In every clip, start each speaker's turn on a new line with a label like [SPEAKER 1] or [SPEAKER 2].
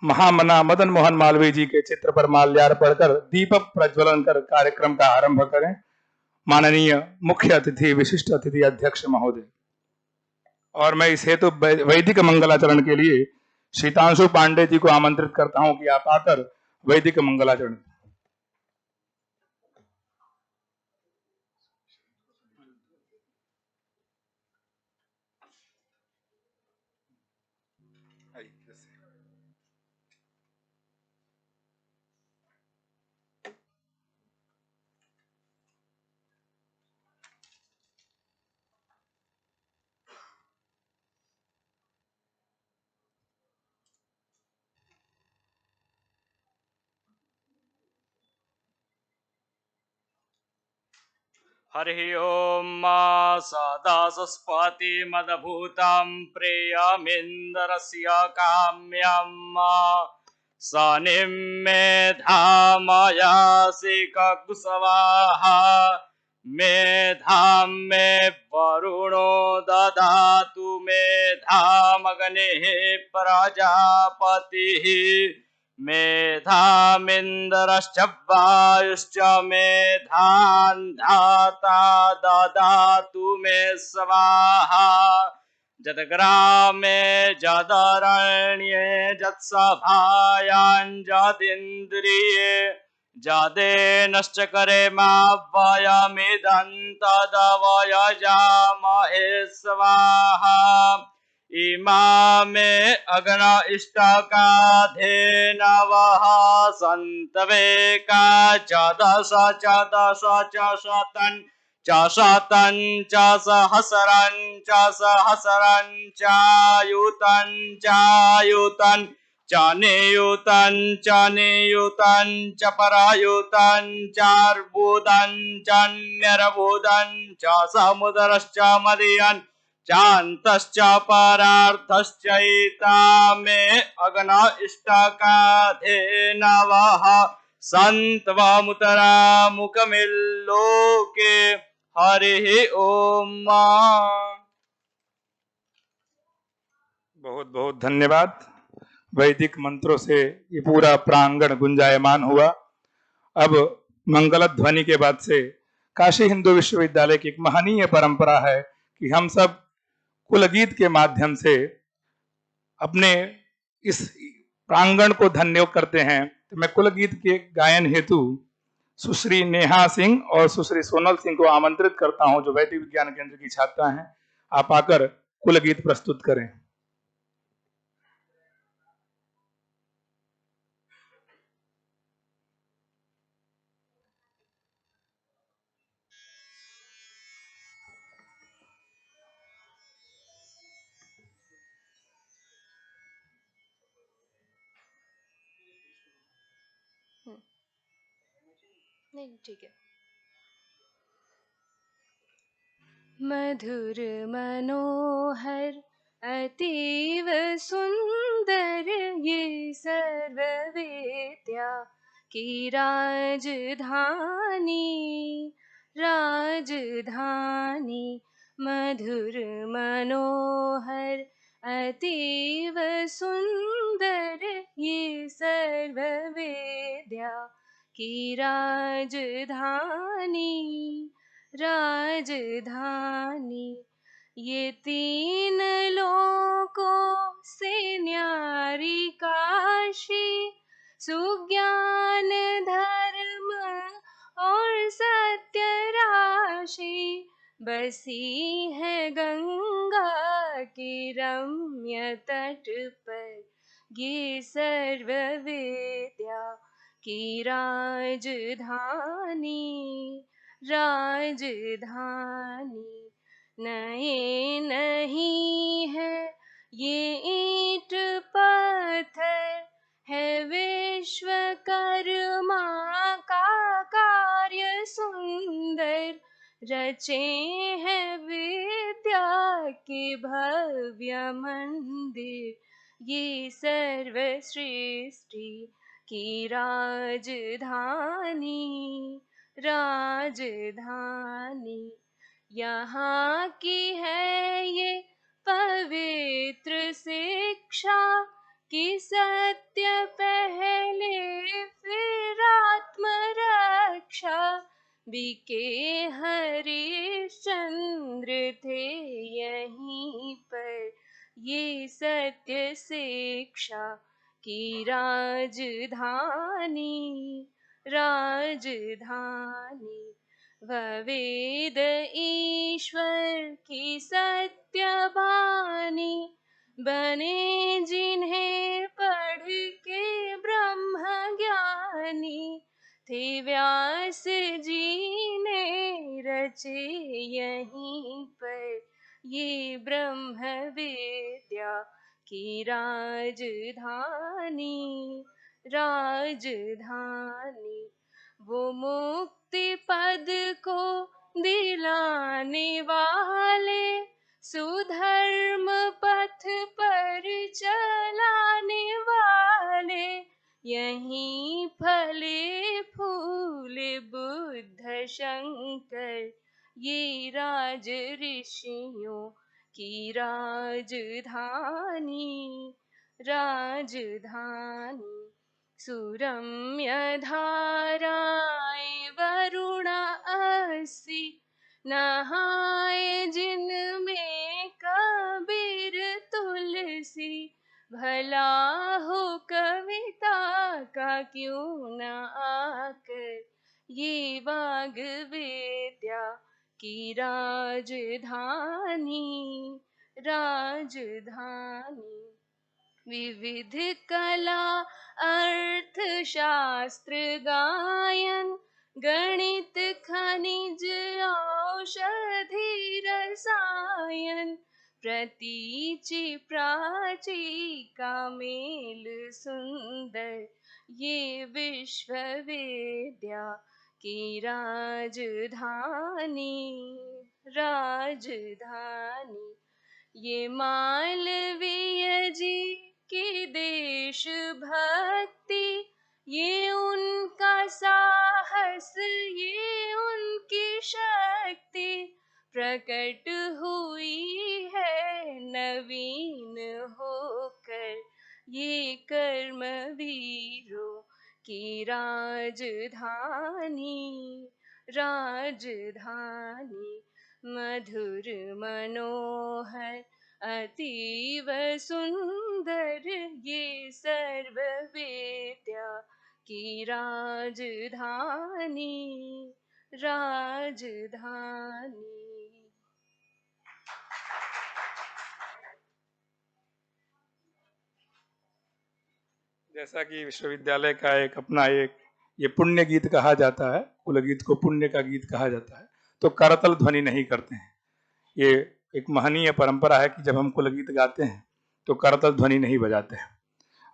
[SPEAKER 1] महामना मदन मोहन मालवीय जी के चित्र पर माल्यार्पण कर दीप प्रज्वलन कर कार्यक्रम का आरंभ करें। माननीय मुख्य अतिथि, विशिष्ट अतिथि अध्यक्ष महोदय। और मैं इस हेतु वैदिक मंगलाचरण के लिए शीतांशु पांडे जी को आमंत्रित करता हूं कि आप आकर वैदिक मंगलाचरण।
[SPEAKER 2] हरि ओम सदा सस्पति मदभूतं प्रियमिन्द्रस्य काम्यम् सनिं मेधामयासि ककुसवाः मेधां मे वरुणो ददातु मेधामग्निः प्रजापतिः मेधामिन्द्रश्च वायुश्च मेधान् धाता ददातु मे स्वाहा जदग्रामे जदरण्ये जत्सभायां जदिन्द्रिये जदेनश्च करेमाव्ययमिदं तदवयजामहे स्वाहा इमामे अग्न इष्टकाधेनवः सन्तवेका च दश च शतं च शतं च सहस्रं च सहस्रं चायुतं चायुतं च नियुतं च परायुतं चार्बुदं चान्यर्बुदं च समुद्रश्च मदीयन् चान्तश्च परार्थश्चैता मे अग्न इष्टकाधेनवः सन्त्वमुतरामुकमिल्लोके हरिः ओम।
[SPEAKER 1] बहुत बहुत धन्यवाद। वैदिक मंत्रों से ये पूरा प्रांगण गुंजायमान हुआ। अब मंगल ध्वनि के बाद से काशी हिंदू विश्वविद्यालय की एक महनीय परंपरा है कि हम सब कुलगीत के माध्यम से अपने इस प्रांगण को धन्य करते हैं। तो मैं कुलगीत के गायन हेतु सुश्री नेहा सिंह और सुश्री सोनल सिंह को आमंत्रित करता हूं, जो वैदिक विज्ञान केंद्र की छात्रा हैं। आप आकर कुलगीत प्रस्तुत करें।
[SPEAKER 3] नहीं ठीक है। मधुर मनोहर अतीव सुंदर ये सर्ववेद्या की राजधानी राजधानी। मधुर मनोहर अतीव सुंदर ये सर्ववेद्या की राजधानी राजधानी। ये तीन लोकों से न्यारी काशी सुज्ञान धर्म और सत्य राशि बसी है गंगा के रम्य तट पर ये सर्ववेद्या की राजधानी राजधानी। नए नहीं है ये ईंट पत्थर है विश्वकर्मा का कार्य सुंदर। रचे हैं विद्या के भव्य मंदिर ये सर्व सृष्टि की राजधानी राजधानी। यहाँ की है ये पवित्र शिक्षा कि सत्य पहले फिर आत्मरक्षा, बीके हरिश्चंद्र थे यहीं पर ये सत्य शिक्षा की राजधानी, राजधानी। वेद ईश्वर की सत्य बानी, बने जिन्हें पढ़ के ब्रह्म ज्ञानी, थे व्यास जी ने रचे यहीं पर ये ब्रह्म विद्या की राजधानी, राजधानी। वो मुक्ति पद को दिलाने वाले, सुधर्म पथ पर चलाने वाले, यहीं फले फूले बुद्ध शंकर ये राज ऋषियों की राजधानी, राजधानी। सुरम्य धाराएं वरुणा अस्सी, नहाए जिनमें कबीर तुलसी, भला हो कविता का क्यों न आकर ये वाग विद्या की राजधानी, राजधानी। विविध कला अर्थ शास्त्र गायन, गणित खनिज औषधि रसायन, प्रतीचि प्राची का मेल सुंदर ये विश्वविद्या की राजधानी, राजधानी। ये मालवीय जी की देश भक्ति, ये उनका साहस, ये उनकी शक्ति, प्रकट हुई है नवीन होकर ये कर्म वीरों की राजधानी, राजधानी। मधुर मनोहर अतीव सुंदर ये सर्व विद्या की राजधानी, राजधानी।
[SPEAKER 1] जैसा कि विश्वविद्यालय का एक अपना एक ये पुण्य गीत कहा जाता है, कुल गीत को पुण्य का गीत कहा जाता है, तो करतल ध्वनि नहीं करते हैं। ये एक महनीय परंपरा है कि जब हम कुल गीत गाते हैं तो करतल ध्वनि नहीं बजाते हैं।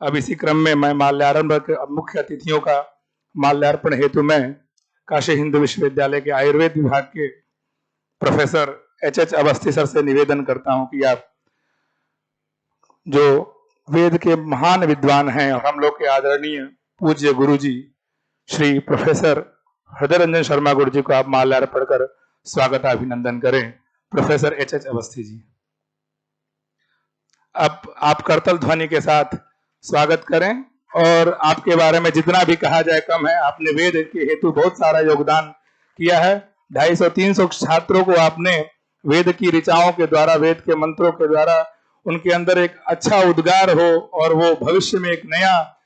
[SPEAKER 1] अब इसी क्रम में मैं माल्यार्पण मुख्य अतिथियों का माल्यार्पण हेतु मैं काशी हिंदू विश्वविद्यालय के आयुर्वेद विभाग के प्रोफेसर एच अवस्थी सर से निवेदन करता हूं कि आप जो वेद के महान विद्वान हैं और हम लोग के आदरणीय पूज्य गुरु जी श्री प्रोफेसर हृदय रंजन शर्मा गुरु जी को आप माल्यार्पण कर स्वागत अभिनंदन करें। प्रोफेसर एच अवस्थी जी, अब आप करतल ध्वनि के साथ स्वागत करें। और आपके बारे में जितना भी कहा जाए कम है। आपने वेद के हेतु बहुत सारा योगदान किया है। 250-300 छात्रों को आपने वेद की ऋचाओं के द्वारा, वेद के मंत्रों के द्वारा उनके अंदर एक अच्छा उद्गार हो और वो भविष्य में एक नया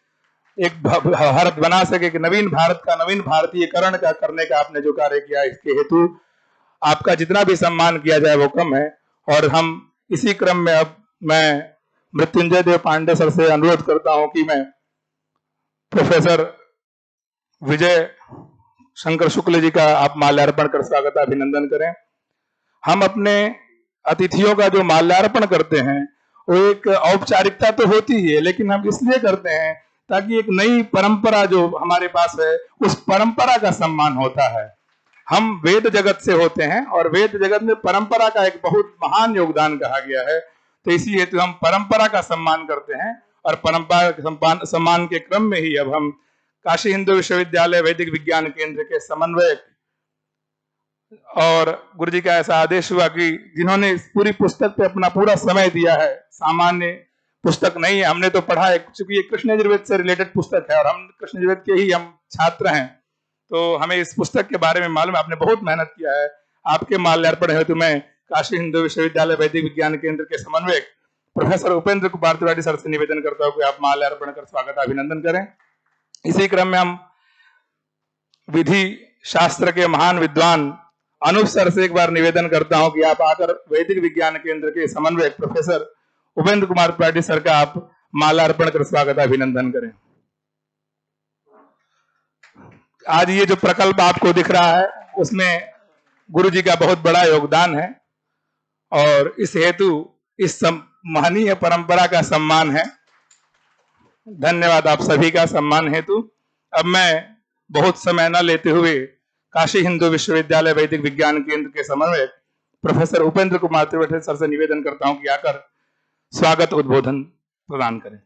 [SPEAKER 1] एक भारत बना सके, एक नवीन भारत का, नवीन भारतीयकरण का करने का आपने जो कार्य किया, इसके हेतु आपका जितना भी सम्मान किया जाए वो कम है। और हम इसी क्रम में अब मैं मृत्युंजय देव पांडे सर से अनुरोध करता हूं कि मैं प्रोफेसर विजय शंकर शुक्ल जी का आप माल्यार्पण कर स्वागत अभिनंदन करें। हम अपने अतिथियों का जो माल्यार्पण करते हैं वो एक औपचारिकता तो होती ही है, लेकिन हम इसलिए करते हैं ताकि एक नई परंपरा जो हमारे पास है उस परंपरा का सम्मान होता है। हम वेद जगत से होते हैं और वेद जगत में परंपरा का एक बहुत महान योगदान कहा गया है, तो इसी हेतु हम परंपरा का सम्मान करते हैं। और परंपरा के सम्मान के क्रम में ही अब हम काशी हिंदू विश्वविद्यालय वैदिक विज्ञान केंद्र के समन्वयक और गुरु जी का ऐसा आदेश हुआ कि जिन्होंने इस पूरी पुस्तक पे अपना पूरा समय दिया है, सामान्य पुस्तक नहीं है, हमने तो पढ़ा है, क्योंकि ये कृष्ण यजुर्वेद से रिलेटेड पुस्तक है और हम कृष्ण यजुर्वेद के ही हम छात्र हैं, तो हमें इस पुस्तक के बारे में मालूम है। आपने बहुत मेहनत किया है। आपके माल्यार्पण हेतु मैं काशी हिंदू विश्वविद्यालय वैदिक विज्ञान केंद्र के समन्वयक प्रोफेसर उपेंद्र कुमार त्रिपाठी सर से निवेदन करता हूँ कि आप माल्यार्पण कर स्वागत अभिनंदन करें। इसी क्रम में हम विधि शास्त्र के महान विद्वान अनूप सर से एक बार निवेदन करता हूं कि आप आकर वैदिक विज्ञान केंद्र के समन्वयक प्रोफेसर उपेंद्र कुमार त्रिपाठी सर का आप माल्यार्पण कर स्वागत अभिनंदन करें। आज ये जो प्रकल्प आपको दिख रहा है उसमें गुरु जी का बहुत बड़ा योगदान है और इस हेतु इस महनीय परंपरा का सम्मान है। धन्यवाद आप सभी का सम्मान हेतु। अब मैं बहुत समय न लेते हुए काशी हिंदू विश्वविद्यालय वैदिक विज्ञान केंद्र के समन्वयक प्रोफेसर उपेंद्र कुमार त्रिपाठी सर से निवेदन करता हूं कि आकर स्वागत उद्बोधन प्रदान करें।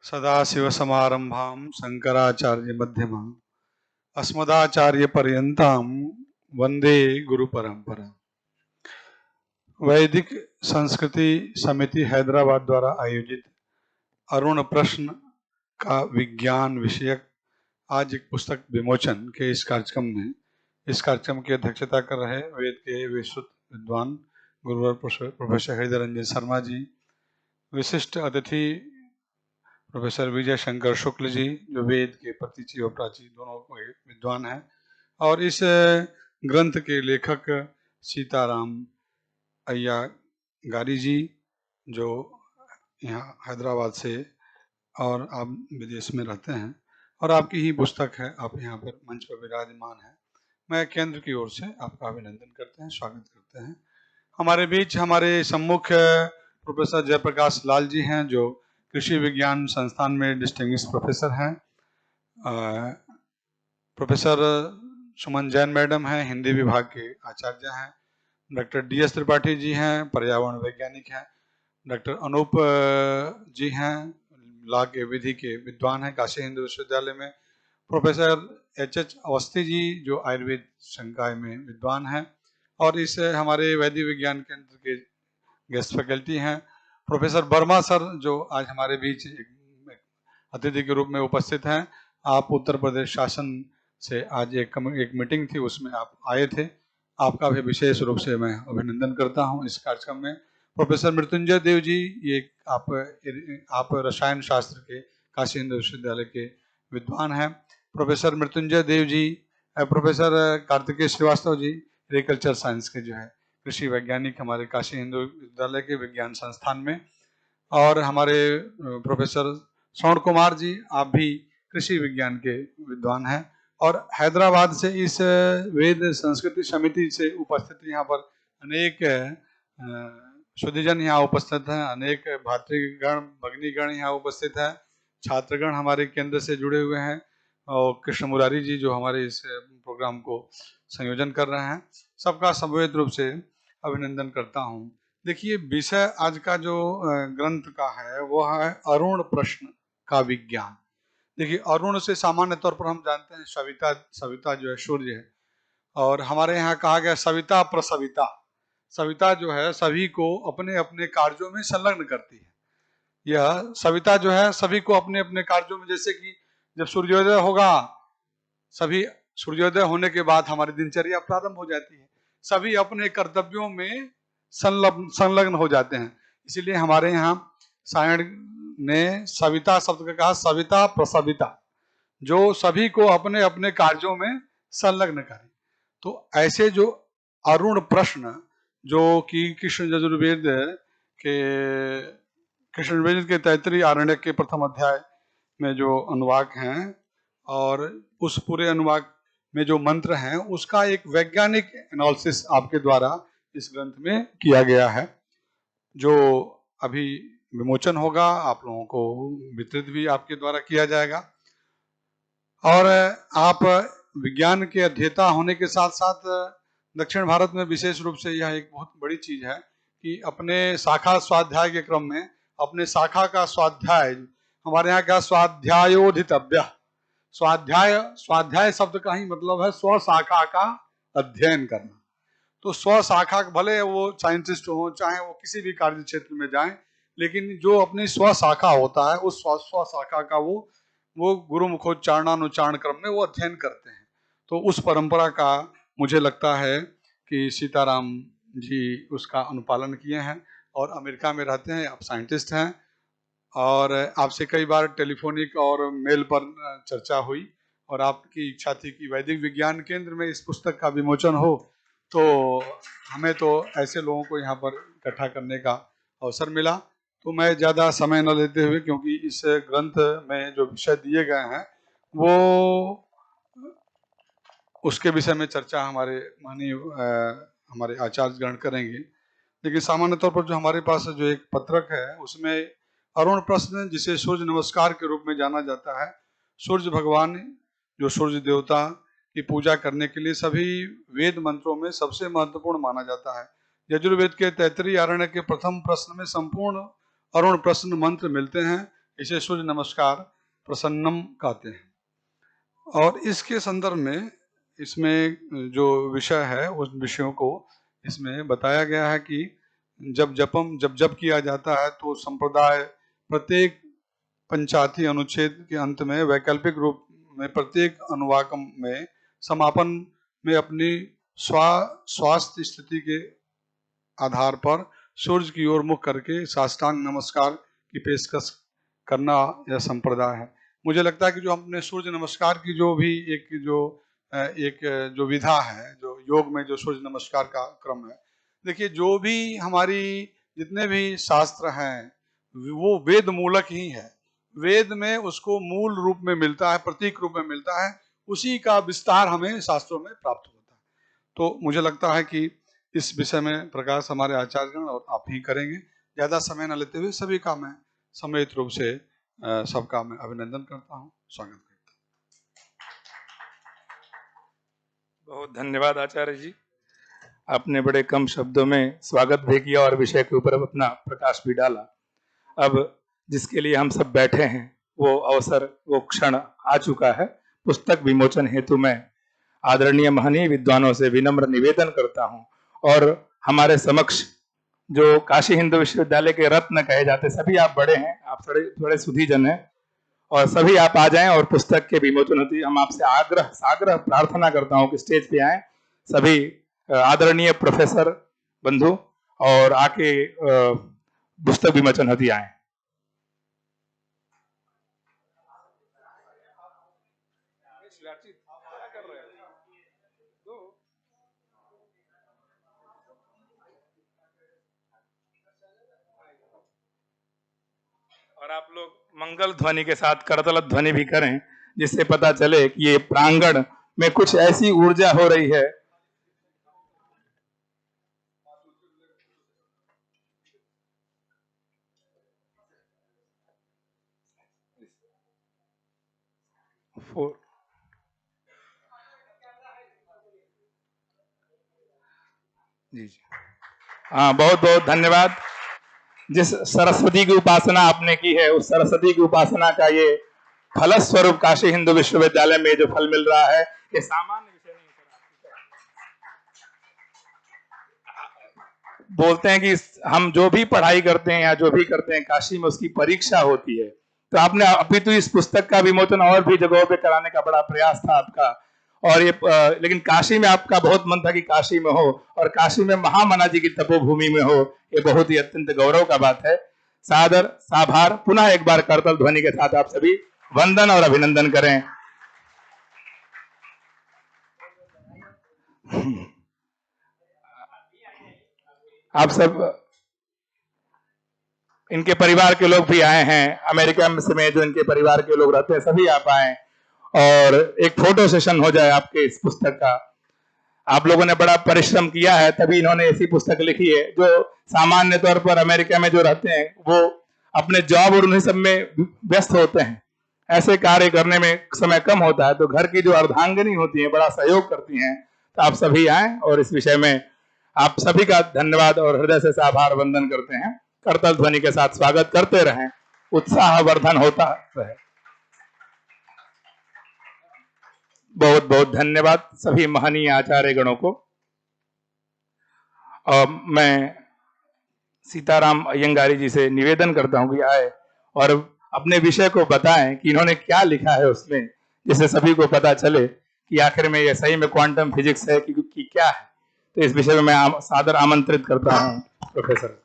[SPEAKER 4] सदाशिव समारंभां शंकराचार्य मध्यमां अस्मदाचार्य पर्यंतां वंदे गुरु परंपरा। वैदिक संस्कृति समिति हैदराबाद द्वारा आयोजित अरुण प्रश्न का विज्ञान विषयक आज एक पुस्तक विमोचन के इस कार्यक्रम की अध्यक्षता कर रहे वेद के विस्तृत विद्वान गुरुवर प्रोफेसर हृदय रंजन शर्मा जी, विशिष्ट अतिथि प्रोफेसर विजय शंकर शुक्ल जी जो वेद के प्रतीचि और प्राची दोनों विद्वान हैं, और इस ग्रंथ के लेखक सीताराम अय्यागारी जी जो यहाँ हैदराबाद से और आप विदेश में रहते हैं और आपकी ही पुस्तक है, आप यहाँ पर मंच पर विराजमान हैं। मैं केंद्र की ओर से आपका अभिनंदन करते हैं, स्वागत करते हैं। हमारे बीच हमारे सम्मुख प्रोफेसर जयप्रकाश लाल जी हैं जो कृषि विज्ञान संस्थान में डिस्टिंग्विश प्रोफेसर हैं। प्रोफेसर सुमन जैन मैडम हैं, हिंदी विभाग के आचार्य हैं। डॉक्टर DS त्रिपाठी जी हैं, पर्यावरण वैज्ञानिक हैं। डॉक्टर अनूप जी हैं, लॉ के विधि के विद्वान हैं काशी हिंदू विश्वविद्यालय में। प्रोफेसर HH अवस्थी जी जो आयुर्वेद संकाय में विद्वान हैं और इस हमारे वैदिक विज्ञान केंद्र के गेस्ट फैकल्टी हैं। प्रोफेसर वर्मा सर जो आज हमारे बीच एक अतिथि के रूप में उपस्थित हैं। आप उत्तर प्रदेश शासन से आज एक मीटिंग थी उसमें आप आए थे, आपका भी विशेष रूप से मैं अभिनंदन करता हूं इस कार्यक्रम में। प्रोफेसर मृत्युंजय देव जी, ये आप रसायन शास्त्र के काशी हिंदू विश्वविद्यालय के विद्वान हैं। Professor Mrityunjay Dev ji, professor Kartikeya Srivastava ji agriculture science के जो है कृषि वैज्ञानिक हमारे काशी हिंदू विश्वविद्यालय के विज्ञान संस्थान में, और हमारे प्रोफेसर स्वर्ण कुमार जी आप भी कृषि विज्ञान के विद्वान हैं। और हैदराबाद से इस वेद संस्कृति समिति से उपस्थित यहाँ पर अनेक शुद्धिजन यहाँ उपस्थित हैं, अनेक भातृगण भगिनीगण यहाँ उपस्थित हैं, छात्रगण हमारे केंद्र से जुड़े हुए हैं और कृष्ण मुरारी जी जो हमारे इस प्रोग्राम को संयोजन कर रहे हैं। सबका समवेत रूप से अभिनंदन करता हूँ। देखिए, विषय आज का जो ग्रंथ का है वो है अरुण प्रश्न का विज्ञान। देखिए, अरुण से सामान्य तौर पर हम जानते हैं सविता जो है सूर्य है, और हमारे यहाँ कहा गया सविता प्रसविता। सविता जो है सभी को अपने अपने कार्यों में संलग्न करती है। यह सविता जो है सभी को अपने अपने कार्यों में, जैसे कि जब सूर्योदय होगा, सभी सूर्योदय होने के बाद हमारी दिनचर्या प्रारंभ हो जाती है, सभी अपने कर्तव्यों में संलग्न हो जाते हैं। इसीलिए हमारे यहाँ सायण ने सविता शब्द का कहा सविता प्रसविता, जो सभी को अपने अपने कार्यों में संलग्न करें। तो ऐसे जो अरुण प्रश्न जो कि कृष्ण यजुर्वेद के तैत्तिरीय आरण्यक के प्रथम अध्याय में जो अनुवाक हैं और उस पूरे अनुवाक में जो मंत्र हैं उसका एक वैज्ञानिक एनालिसिस आपके द्वारा इस ग्रंथ में किया गया है, जो अभी विमोचन होगा, आप लोगों को वितरित भी आपके द्वारा किया जाएगा। और आप विज्ञान के अध्येता होने के साथ साथ दक्षिण भारत में विशेष रूप से यह एक बहुत बड़ी चीज है कि अपने शाखा स्वाध्याय के क्रम में अपने शाखा का स्वाध्याय, हमारे यहाँ क्या स्वाध्यायोधितव्य, स्वाध्याय शब्द का ही मतलब है स्व शाखा का अध्ययन करना। तो स्व शाखा, भले वो साइंटिस्ट हो चाहे वो किसी भी कार्य क्षेत्र में जाएं, लेकिन जो अपनी स्व शाखा होता है उस स्व शाखा का वो गुरुमुखोच्चारणानुच्चारण क्रम में वो अध्ययन करते हैं। तो उस परंपरा का मुझे लगता है कि सीताराम जी उसका अनुपालन किए हैं और अमेरिका में रहते हैं, आप साइंटिस्ट हैं और आपसे कई बार टेलीफोनिक और मेल पर चर्चा हुई और आपकी इच्छा थी कि वैदिक विज्ञान केंद्र में इस पुस्तक का विमोचन हो, तो हमें तो ऐसे लोगों को यहाँ पर इकट्ठा करने का अवसर मिला। तो मैं ज़्यादा समय न लेते हुए, क्योंकि इस ग्रंथ में जो विषय दिए गए हैं वो उसके विषय में चर्चा हमारे माननीय हमारे आचार्यगण करेंगे, लेकिन सामान्य तौर पर जो हमारे पास जो एक पत्रक है उसमें अरुण प्रश्न, जिसे सूर्य नमस्कार के रूप में जाना जाता है, सूर्य भगवान जो सूर्य देवता की पूजा करने के लिए सभी वेद मंत्रों में सबसे महत्वपूर्ण माना जाता है। यजुर्वेद के तैतरीय आरण्य के प्रथम प्रश्न में संपूर्ण अरुण प्रश्न मंत्र मिलते हैं। इसे सूर्य नमस्कार प्रसन्नम कहते हैं। और इसके संदर्भ में इसमें जो विषय है उस विषयों को इसमें बताया गया है कि जब जप किया जाता है तो संप्रदाय प्रत्येक पंचाती अनुच्छेद के अंत में वैकल्पिक रूप में प्रत्येक अनुवाक में समापन में अपनी स्वास्थ्य स्थिति के आधार पर सूर्य की ओर मुख करके साष्टांग नमस्कार की पेशकश करना यह संप्रदाय है। मुझे लगता है कि जो हमने सूर्य नमस्कार की जो भी एक जो विधा है, जो योग में जो सूर्य नमस्कार का क्रम है, देखिए जो भी हमारी जितने भी शास्त्र हैं वो वेद मूलक ही है। वेद में उसको मूल रूप में मिलता है, प्रतीक रूप में मिलता है, उसी का विस्तार हमें शास्त्रों में प्राप्त होता है। तो मुझे लगता है कि इस विषय में प्रकाश हमारे आचार्यगण और आप ही करेंगे। ज़्यादा समय न लेते हुए सभी का मैं सम्मिलित रूप से सबका मैं अभिनंदन करता हूँ, स्वागत करता हूँ।
[SPEAKER 1] बहुत धन्यवाद आचार्य जी, आपने बड़े कम शब्दों में स्वागत भी किया और विषय के ऊपर अपना प्रकाश भी डाला। अब जिसके लिए हम सब बैठे हैं वो अवसर, वो क्षण आ चुका है। पुस्तक विमोचन हेतु मैं आदरणीय महनीय विद्वानों से विनम्र निवेदन करता हूं और हमारे समक्ष जो काशी हिंदू विश्वविद्यालय के रत्न कहे जाते, सभी आप बड़े हैं, आप थोड़े सुधीजन हैं और सभी आप आ जाएं और पुस्तक के विमोचन होती हम आपसे साग्रह प्रार्थना करता हूं कि स्टेज पे आएं सभी आदरणीय प्रोफेसर बंधु और आके पुस्तक विमोचन होती आए। और आप लोग मंगल ध्वनि के साथ करतल ध्वनि भी करें, जिससे पता चले कि ये प्रांगण में कुछ ऐसी ऊर्जा हो रही है। जी जी, हाँ, बहुत बहुत धन्यवाद। जिस सरस्वती की उपासना आपने की है, उस सरस्वती की उपासना का ये फलस्वरूप काशी हिंदू विश्वविद्यालय में जो फल मिल रहा है, ये सामान्य विषय नहीं है। बोलते हैं कि हम जो भी पढ़ाई करते हैं या जो भी करते हैं काशी में उसकी परीक्षा होती है, तो आपने अभी तो इस पुस्तक का विमोचन और भी जगहों पे कराने का बड़ा प्रयास था आपका, और ये लेकिन काशी में आपका बहुत मन था कि काशी में हो और काशी में महामना जी की तपोभूमि में हो। ये बहुत ही अत्यंत गौरव का बात है। सादर साभार पुनः एक बार करतल ध्वनि के साथ आप सभी वंदन और अभिनंदन करें। आप सब, इनके परिवार के लोग भी आए हैं, अमेरिका में जो इनके परिवार के लोग रहते हैं सभी आप आए और एक फोटो सेशन हो जाए आपके इस पुस्तक का। आप लोगों ने बड़ा परिश्रम किया है, तभी इन्होंने ऐसी पुस्तक लिखी है। जो सामान्य तौर पर अमेरिका में जो रहते हैं वो अपने जॉब और उन्हीं सब में व्यस्त होते हैं, ऐसे कार्य करने में समय कम होता है, तो घर की जो अर्धांगिनी होती है बड़ा सहयोग करती हैं। तो आप सभी आए और इस विषय में आप सभी का धन्यवाद और हृदय से आभार वंदन करते हैं। करतल ध्वनि के साथ स्वागत करते रहें, उत्साह वर्धन होता रहे। बहुत बहुत धन्यवाद सभी महनीय आचार्य गणों को। और मैं सीताराम अयंगारी जी से निवेदन करता हूं कि आए और अपने विषय को बताएं कि इन्होंने क्या लिखा है उसमें, जिससे सभी को पता चले कि आखिर में ये सही में क्वांटम फिजिक्स है कि क्या है। तो इस विषय में मैं सादर आमंत्रित करता हूं professor.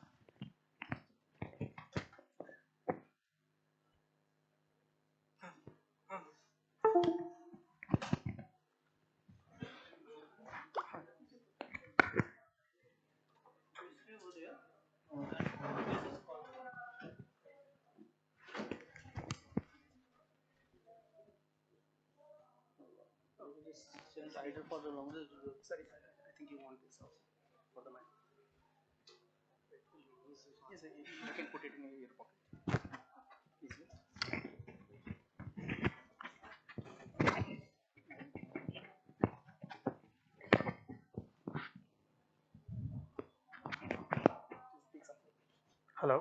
[SPEAKER 5] Hello,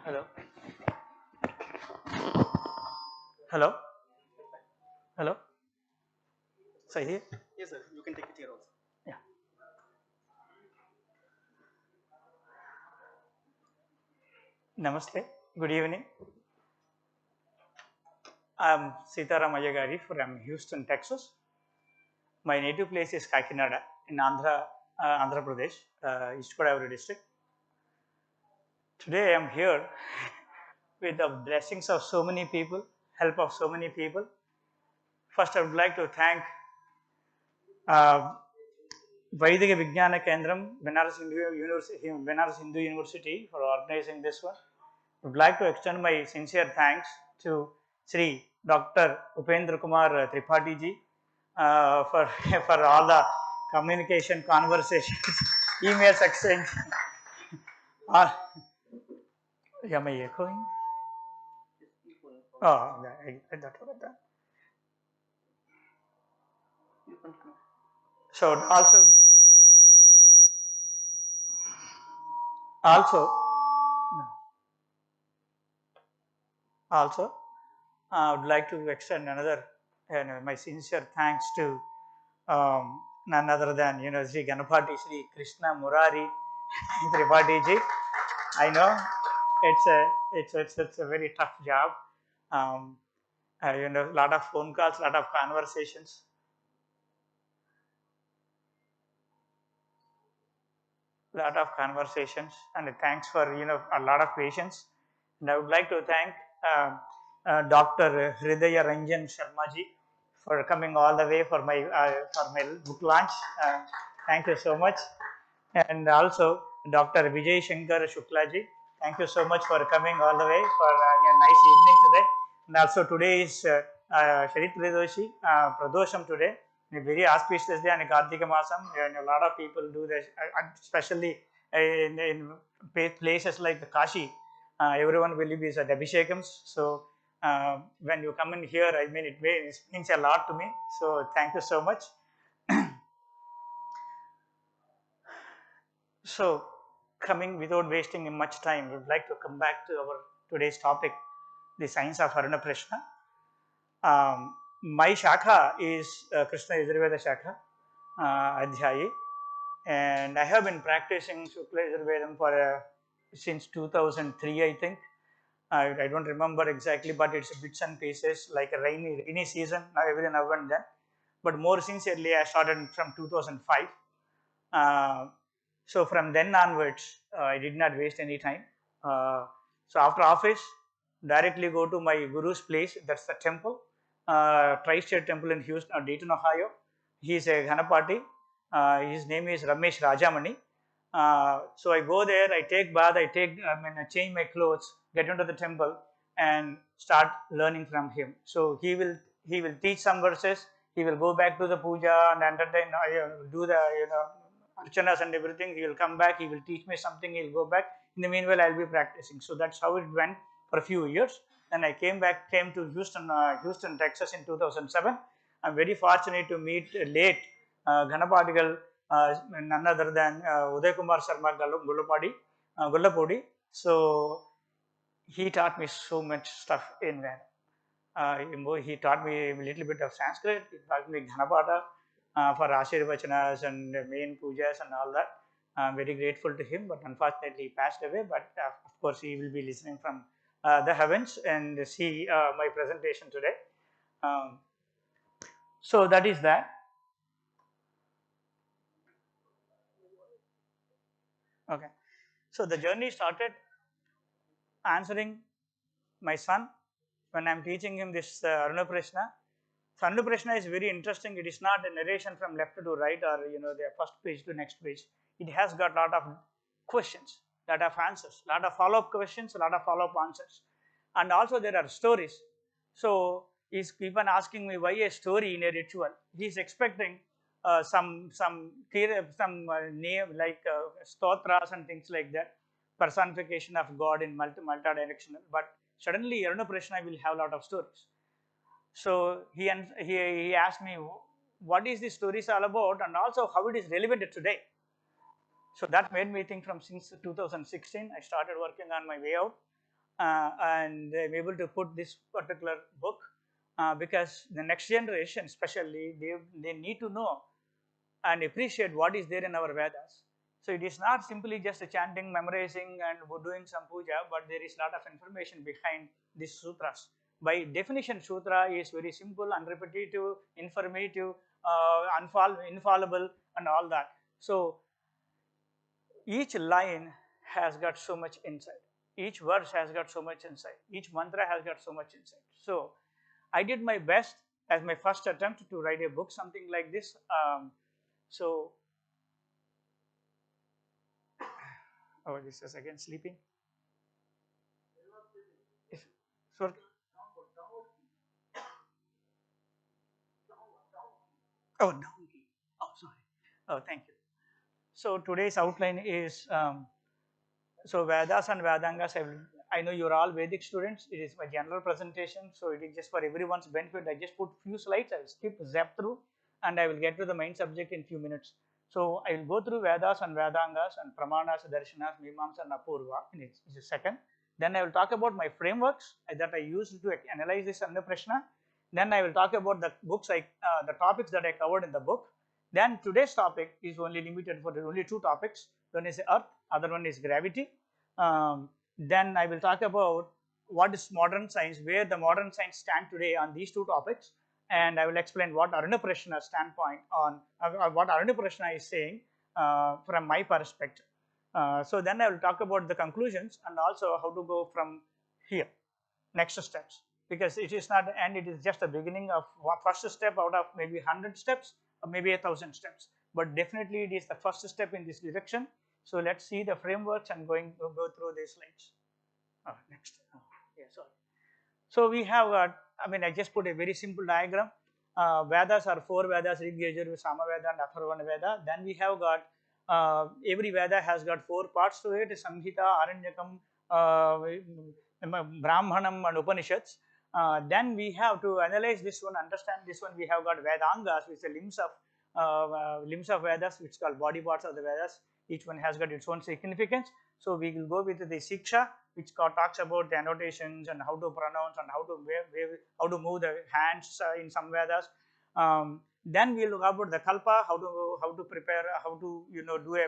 [SPEAKER 5] hello, hello, hello. Say here.
[SPEAKER 2] Yes, sir. You can take it here also.
[SPEAKER 5] Yeah. Namaste. Good evening. I'm Sitataram Ayyagari from Houston, Texas. My native place is Kakinada in Andhra Pradesh, East Godavari district. Today I'm here with the blessings of so many people, help of so many people. First, I would like to thank Vedic Vijnana Kendram, Banaras Hindu University for organizing this one. I would like to extend my sincere thanks to Sri Dr. Upendra Kumar Tripathi ji for, for all the communication, conversations, emails exchange. Am I echoing? Oh, I thought about that. So also, I would like to extend another my sincere thanks to none other than Sri Ganapati Sri Krishna Murari Tripathi ji. I know it's a very tough job. A lot of phone calls, lot of conversations. Lot of conversations, and thanks for a lot of patience. And I would like to thank Dr. Hridaya Ranjan Sharma ji for coming all the way for my book launch. Thank you so much. And also Dr. Vijay Shankar Shukla ji, thank you so much for coming all the way for a nice evening today. And also today is Sharit Tridoshi Pradosham today. A very auspicious day and Kartika Masam, and a lot of people do this, especially in places like Kashi. Everyone will be at Abhishekams. So when you come in here, I mean, it means a lot to me. So thank you so much. So coming without wasting much time, we would like to come back to our today's topic, the science of Aruna Prashna. My Shakha is Krishna Yajurveda Shakha, Adhyayi, and I have been practicing Shukla Yajurvedam for since 2003, I think. I don't remember exactly, but it's bits and pieces like a rainy season, every now and then. But more sincerely, I started from 2005. So from then onwards, I did not waste any time. So after office, directly go to my guru's place. That's the temple, Tri-State Temple in Houston, Dayton, Ohio. He is a Ganapati. His name is Ramesh Rajamani. So I go there. I take bath. I change my clothes, get into the temple, and start learning from him. So he will teach some verses. He will go back to the puja and entertain, do the archanas and everything. He will come back. He will teach me something. He will go back. In the meanwhile, I'll be practicing. So that's how it went for a few years. Then I came to Houston, Texas in 2007. I'm very fortunate to meet late Ganapadigal, none other than Uday Kumar Sharma Gullapudi. So he taught me so much stuff in Vedic. He taught me a little bit of Sanskrit. He taught me Ganapada for Ashirvachanas and main pujas and all that. I'm very grateful to him, but unfortunately he passed away. But of course, he will be listening from the heavens and see my presentation today. So that is that. Okay. So the journey started answering my son when I'm teaching him this Aruna Prashna. So Aruna Prashna is very interesting. It is not a narration from left to right or the first page to next page. It has got lot of questions, lot of answers, lot of follow-up questions, lot of follow-up answers, and also there are stories. So he's even asking me why a story in a ritual. He's expecting some name like stotras and things like that, personification of God in multi-directional. But suddenly Aruna Prashna will have a lot of stories. So he asked me what is this stories all about and also how it is relevant today. So that made me think from since 2016 I started working on my way out and I'm able to put this particular book because the next generation especially they need to know and appreciate what is there in our Vedas. So it is not simply just a chanting, memorizing and doing some puja, but there is a lot of information behind these sutras. By definition, sutra is very simple, unrepetitive, informative, infallible and all that. So each line has got so much insight. Each verse has got so much insight. Each mantra has got so much insight. So I did my best as my first attempt to write a book, something like this. So, oh, this is again sleeping. So, oh, donkey. Oh, sorry. Oh, thank you. So today's outline is so Vedas and Vedangas. I know you're all Vedic students. It is my general presentation, so it is just for everyone's benefit. I just put few slides. I will skip, zap through, and I will get to the main subject in few minutes. So I will go through Vedas and Vedangas and Pramanas, Darshanas, Mimamsa and Apurva in its a second. Then I will talk about my frameworks that I used to analyze this under Prashna. Then I will talk about the books, the topics that I covered in the book. Then today's topic is only limited for only two topics. One is Earth, other one is gravity. Then I will talk about what is modern science, where the modern science stand today on these two topics, and I will explain what Aruna Prashna's standpoint on what Aruna Prashna is saying from my perspective. So then I will talk about the conclusions and also how to go from here, next steps, because it is not the end, it is just the beginning of first step out of maybe 100 steps or maybe 1,000 steps, but definitely it is the first step in this direction. So let's see the frameworks and go through these slides. Next. Yeah, sorry. So we have got, I just put a very simple diagram. Vedas are four Vedas: Rig, Yajur, Samaveda and Atharvana Veda. Then we have got, every Veda has got four parts to it: Samhita, Aranyakam, Brahmanam and Upanishads. Then we have to analyze this one, understand this one. We have got Vedangas, which are limbs of Vedas, which is called body parts of the Vedas. Each one has got its own significance. So we will go with the Siksha, which talks about the annotations and how to pronounce and how to move the hands in some Vedas. Then we will look about the Kalpa, how to prepare, how to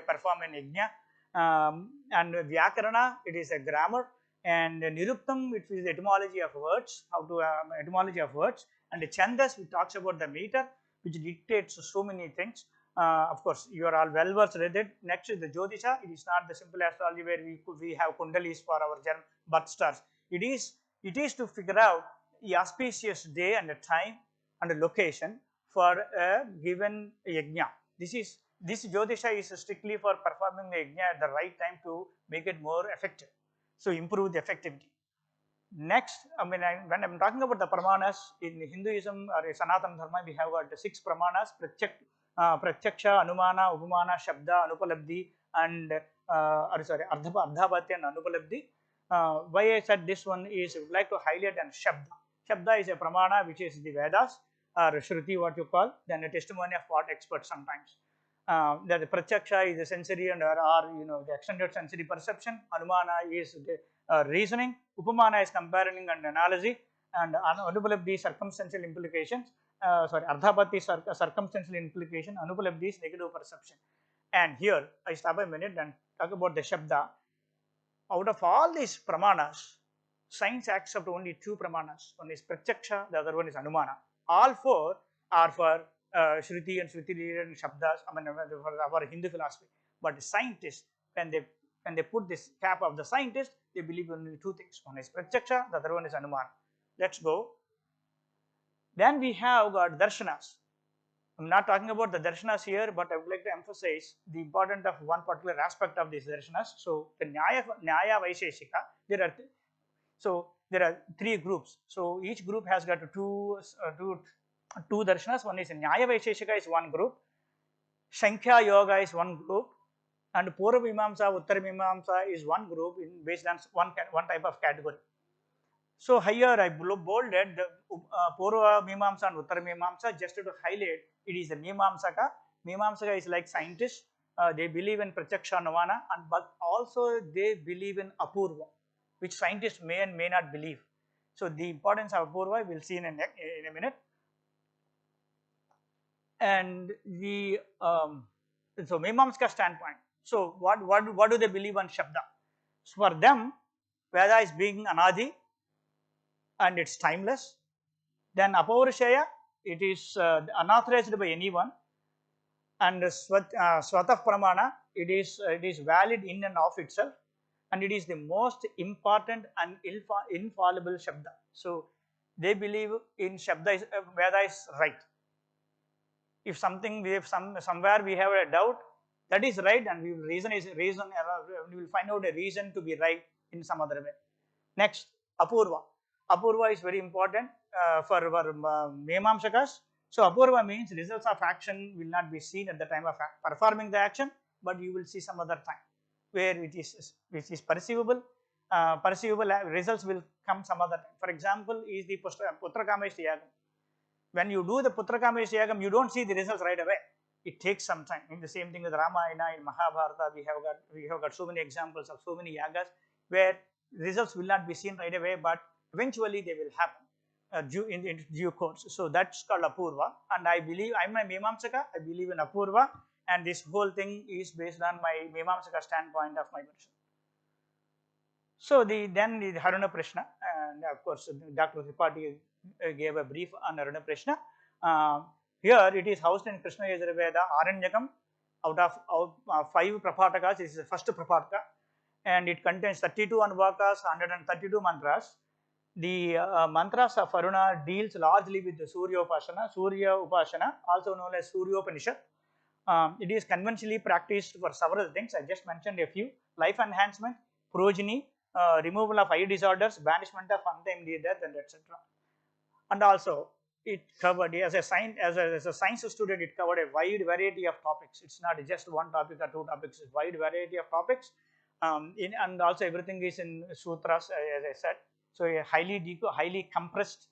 [SPEAKER 5] perform an yajna. And Vyakarana, it is a grammar, and Niruptam, which is the etymology of words, etymology of words, and the Chandas, which talks about the meter, which dictates so many things. Of course, you are all well versed with it. Next is the Jyotisha. It is not the simple astrology where we have kundalis for our birth stars. It is to figure out the auspicious day and the time and the location for a given yajna. This Jyotisha is strictly for performing the yajna at the right time to make it more effective. So improve the effectivity. Next, when I'm talking about the pramanas in Hinduism or Sanatana Dharma, we have got the 6 pramanas: Pratyaksha, Anumana, Upamana, Shabda, Anupalabdhi, and Ardhabhatya and Anupalabdhi. Why I said this one is I would like to highlight and Shabda. Shabda is a pramana which is the Vedas or Shruti, what you call, then a testimony of what experts sometimes. That the Pratyaksha is the sensory and the extended sensory perception. Anumana is the reasoning. Upamana is comparing and analogy, and Anupalabdhi circumstantial implications. Ardhabati circumstantial implication. Anupalabdhi is negative perception. And here I stop a minute and talk about the Shabda. Out of all these pramanas, science accepts only two pramanas. One is Pratyaksha, the other one is Anumana. All four are for Shruti and Shruti related Shabdas, I mean, for our Hindu philosophy. But the scientists, when they put this cap of the scientist, they believe only two things. One is Pratyaksha, the other one is Anumana. Let's go. Then we have got darshanas. I'm not talking about the darshanas here, but I would like to emphasize the importance of one particular aspect of these darshanas. So the Nyaya Vaisheshika, there are three groups. So each group has got two darshanas. One is Nyaya Vaisheshika is one group, Sankhya Yoga is one group, and Purva Mimamsa, Uttara Mimamsa is one group based on one type of category. So here I bolded the Purva Mimamsa and Uttara Mimamsa just to highlight it is the Mimamsaka. Mimamsaka is like scientists. They believe in Pratyaksha Navana, but also they believe in Apurva, which scientists may and may not believe. So the importance of Apurva we'll see in a minute. And the so Mimamsaka standpoint. So what do they believe on Shabda? So for them, Veda is being Anadi and it's timeless. Then Apaurishaya, it is unauthorized by anyone, and Swatah Pramana, it is valid in and of itself, and it is the most important and infallible Shabda. So they believe in Shabda Veda is right. If something somewhere we have a doubt, that is right, and we will we will find out a reason to be right in some other way. Next, Apurva. Apurva is very important for Mimamsakas. So Apurva means results of action will not be seen at the time of performing the action, but you will see some other time where which is perceivable. Perceivable results will come some other time. For example, is the Putrakameshti Yagam. When you do the Putrakameshti Yagam, you don't see the results right away. It takes some time. In the same thing with Ramayana, in Mahabharata, we have got so many examples of so many yagas where results will not be seen right away, but eventually they will happen in due course. So that's called Apurva, and I believe I'm a Mimamsaka. I believe in Apurva, and this whole thing is based on my Mimamsaka standpoint of my version. So then the Aruna Prashna, and of course Dr. Tripathi gave a brief on Aruna Prashna. Here it is housed in Krishna Yajurveda Aranyakam. Out of 5 Prapatakas, this is the first Prapataka, and it contains 32 Anvakas, 132 mantras. The mantras of Aruna deals largely with the Surya Upasana, also known as Suryopanishad. It is conventionally practiced for several things. I just mentioned a few: life enhancement, progeny, removal of eye disorders, banishment of untimely death, and etc. And also, it covered as a science student, it covered a wide variety of topics. It's not just one topic or 2 topics; it's a wide variety of topics. And also everything is in sutras, as I said. So a highly compressed,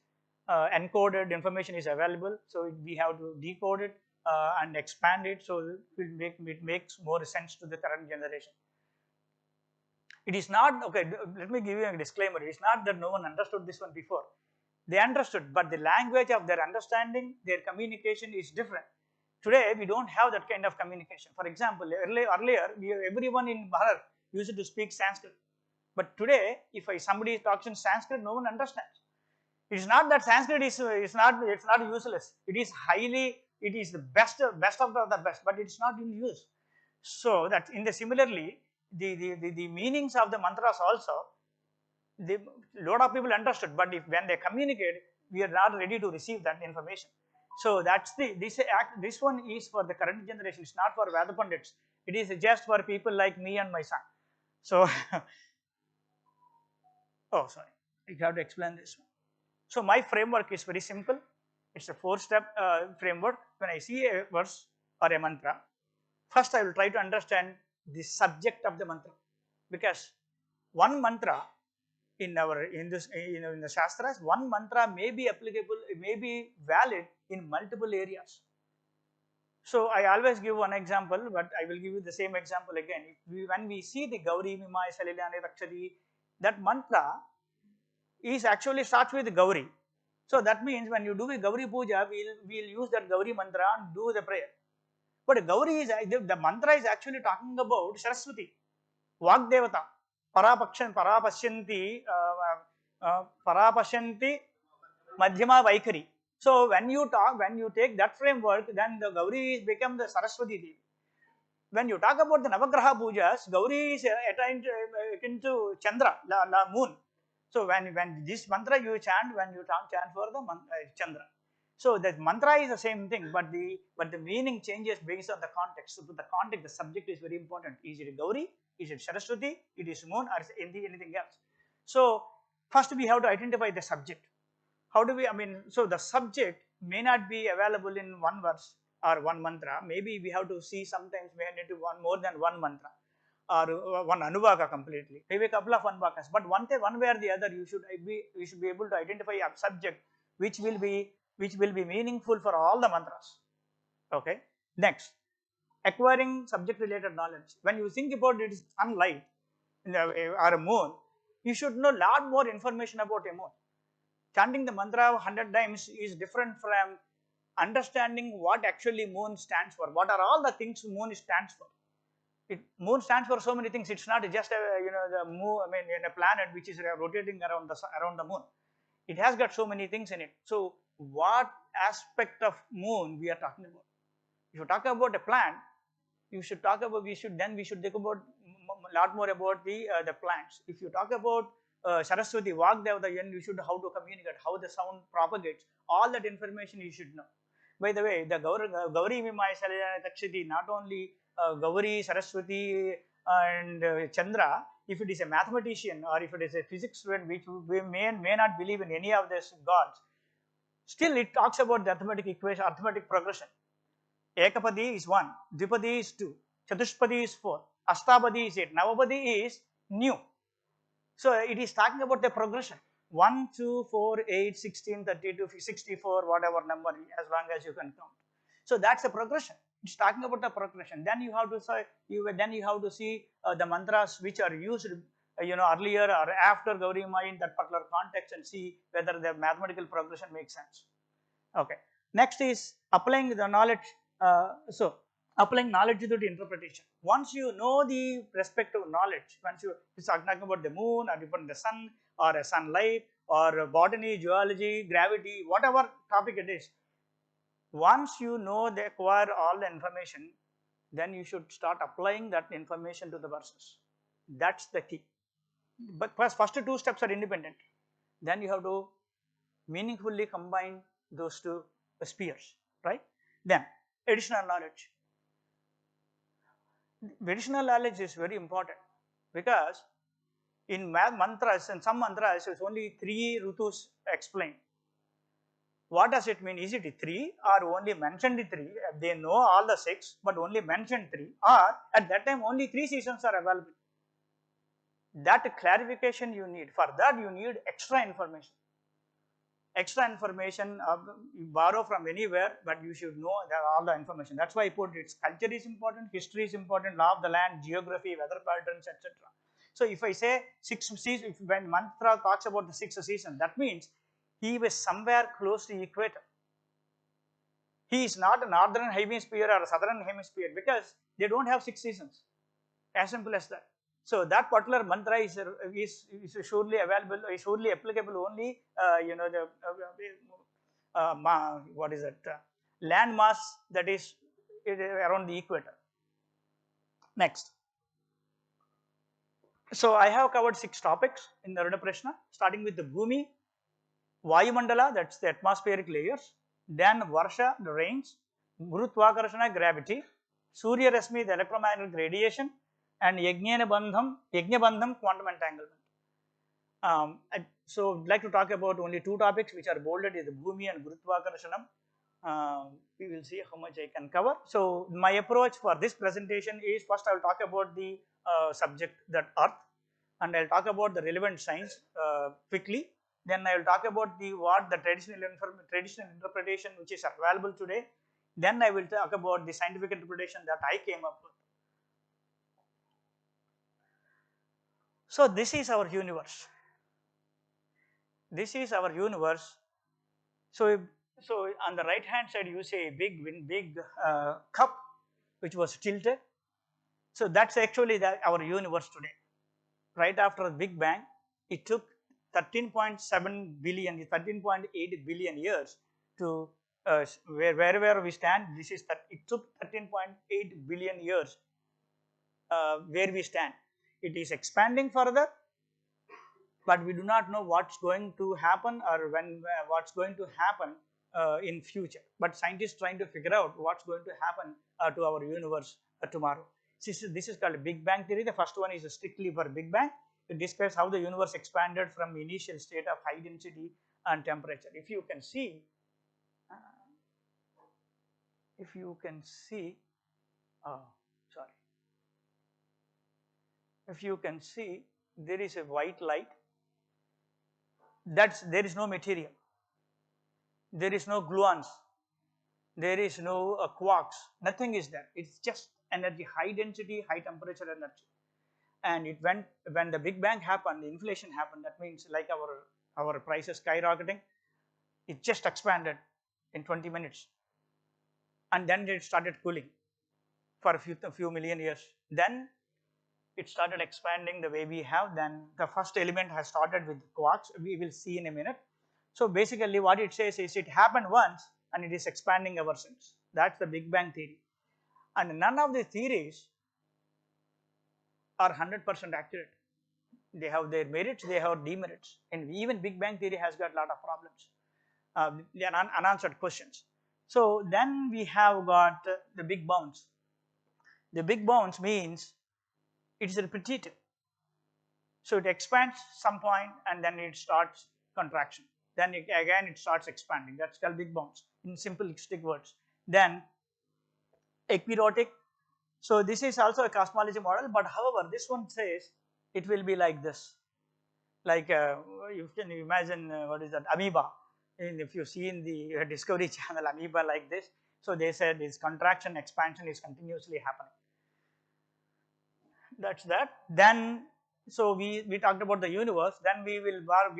[SPEAKER 5] encoded information is available. So we have to decode it and expand it, so it makes more sense to the current generation. It is not okay. Let me give you a disclaimer. It is not that no one understood this one before. They understood, but the language of their understanding, their communication is different. Today we don't have that kind of communication. For example, earlier everyone in Bharat used to speak Sanskrit. But today, if somebody talks in Sanskrit, no one understands. It is not that Sanskrit is not useless. It is the best of the best, but it's not in use. So that similarly, the meanings of the mantras also, a lot of people understood, but when they communicate, we are not ready to receive that information. So that's this one is for the current generation. It's not for Veda Pandits. It is just for people like me and my son. So. Oh, sorry, I have to explain this one. So my framework is very simple. It's a 4-step framework. When I see a verse or a mantra, first I will try to understand the subject of the mantra, because one mantra in the Shastras, one mantra may be applicable, it may be valid in multiple areas. So I always give one example, but I will give you the same example again. When we see the Gauri Mimai Salilane Rakshari, that mantra is actually starts with Gauri. So that means when you do a Gauri Puja, we'll use that Gauri mantra and do the prayer. But Gauri is, the mantra is actually talking about Saraswati, Vagdevata, Parapashyanti, Parapashyanti, Madhyama Vaikari. So when you take that framework, then the Gauri is become the Saraswati Devi. When you talk about the Navagraha Pujas, Gauri is akin to Chandra, the moon. So when this mantra you chant, when you chant for the Chandra. So the mantra is the same thing, but the meaning changes based on the context. So the context, the subject is very important. Is it Gauri? Is it Saraswati? It is moon, or is it anything else? So first we have to identify the subject. How do we, so the subject may not be available in one verse or one mantra. Maybe we have to see, sometimes we need to more than one mantra or one anuvaka completely. Maybe a couple of anvakas, but one way or the other, you should be able to identify a subject which will be meaningful for all the mantras. Okay. Next, acquiring subject related knowledge. When you think about it, sunlight or a moon, you should know lot more information about a moon. Chanting the mantra 100 times is different from understanding what actually moon stands for. What are all the things moon stands for? Moon stands for so many things. It's not just the moon. A planet which is rotating around the moon. It has got so many things in it. So what aspect of moon we are talking about? If you talk about a plant, we should think about lot more about the plants. If you talk about Saraswati, Vagdevata, you should know how to communicate, how the sound propagates. All that information you should know. By the way, the Gauri Vimaya Takshiti, not only Gauri, Saraswati and Chandra, if it is a mathematician or if it is a physics student which may not believe in any of these gods, still it talks about the arithmetic equation, arithmetic progression. Ekapadi is 1, Dvipadi is 2, Chatushpadi is 4, Astabadi is 8, Navapadi is new. So it is talking about the progression. 1, 2, 4, 8, 16, 32, 64, whatever number, as long as you can count. So that's a progression. It's talking about the progression. Then you have to say, see the mantras which are used, earlier or after Gauri Maya in that particular context, and see whether the mathematical progression makes sense. Okay. Next is applying the knowledge. Applying knowledge to the interpretation. Once you know the respective knowledge, once you start talking about the moon or even the sun or a sunlight or botany, geology, gravity, whatever topic it is, once you know they acquire all the information, then you should start applying that information to the verses. That's the key. But first 2 steps are independent. Then you have to meaningfully combine those 2 spheres, right? Then additional knowledge. Additional knowledge is very important, because in mantras, and some mantras, it's only 3 rutus explained. What does it mean? Is it 3 or only mentioned 3? They know all the 6, but only mentioned 3, or at that time only 3 seasons are available. That clarification you need. For that you need extra information. You borrow from anywhere, but you should know all the information. That's why I put it. Culture is important, history is important, law of the land, geography, weather patterns, etc. So if I say 6 seasons, when mantra talks about the 6 seasons, that means he was somewhere close to equator. He is not a northern hemisphere or a southern hemisphere, because they don't have 6 seasons. As simple as that. So that particular mantra is surely available, is surely applicable only, what is that? Land mass that is around the equator. Next. So I have covered 6 topics in the Aruna Prashna, starting with the Bhumi, Vayumandala, that's the atmospheric layers, then Varsha, the rains, Gurutvakarshana, gravity, Surya Rasmi, the electromagnetic radiation, and Yajna Bandham, quantum entanglement. So I'd like to talk about only 2 topics which are bolded, is the Bhumi and Gurutvakarsanam. We will see how much I can cover. So my approach for this presentation is, first I will talk about the subject, that Earth, and I will talk about the relevant science quickly. Then I will talk about the traditional interpretation which is available today. Then I will talk about the scientific interpretation that I came up with. So this is our universe. This is our universe. So on the right hand side you see a big cup. which was tilted. So that's actually our universe today. Right after the Big Bang, it took 13.7 billion, 13.8 billion years to wherever we stand. This is that it took 13.8 billion years where we stand. It is expanding further, but we do not know what's going to happen or when what's going to happen in future. But scientists trying to figure out what's going to happen to our universe tomorrow. This is called Big Bang theory. The first one is strictly for Big Bang. It describes how the universe expanded from initial state of high density and temperature. If you can see, if you can see, there is a white light. There is no material. There is no gluons. There is no quarks. Nothing is there. It's just energy, high density, high temperature energy. And it went when the Big Bang happened, the inflation happened. That means like our prices skyrocketing. It just expanded in 20 minutes, and then it started cooling for a few million years. Then it started expanding the way we have. Then the first element has started with quarks. We will see in a minute. So basically, what it says is it happened once and it is expanding ever since. That's the Big Bang theory. And none of the theories are 100% accurate. They have their merits, they have demerits, and even Big Bang theory has got a lot of problems, unanswered questions. So then we have got the big bounce. The big bounce means it is repetitive. So it expands some point and then it starts contraction. Then again it starts expanding. That's called big bounce in simplistic words. Then epirotic. So this is also a cosmology model, but however, this one says it will be like this. Like you can imagine what is that, amoeba. And if you see in the Discovery Channel, amoeba like this. So they said this contraction, expansion is continuously happening. That's that. Then, so we talked about the universe. Then we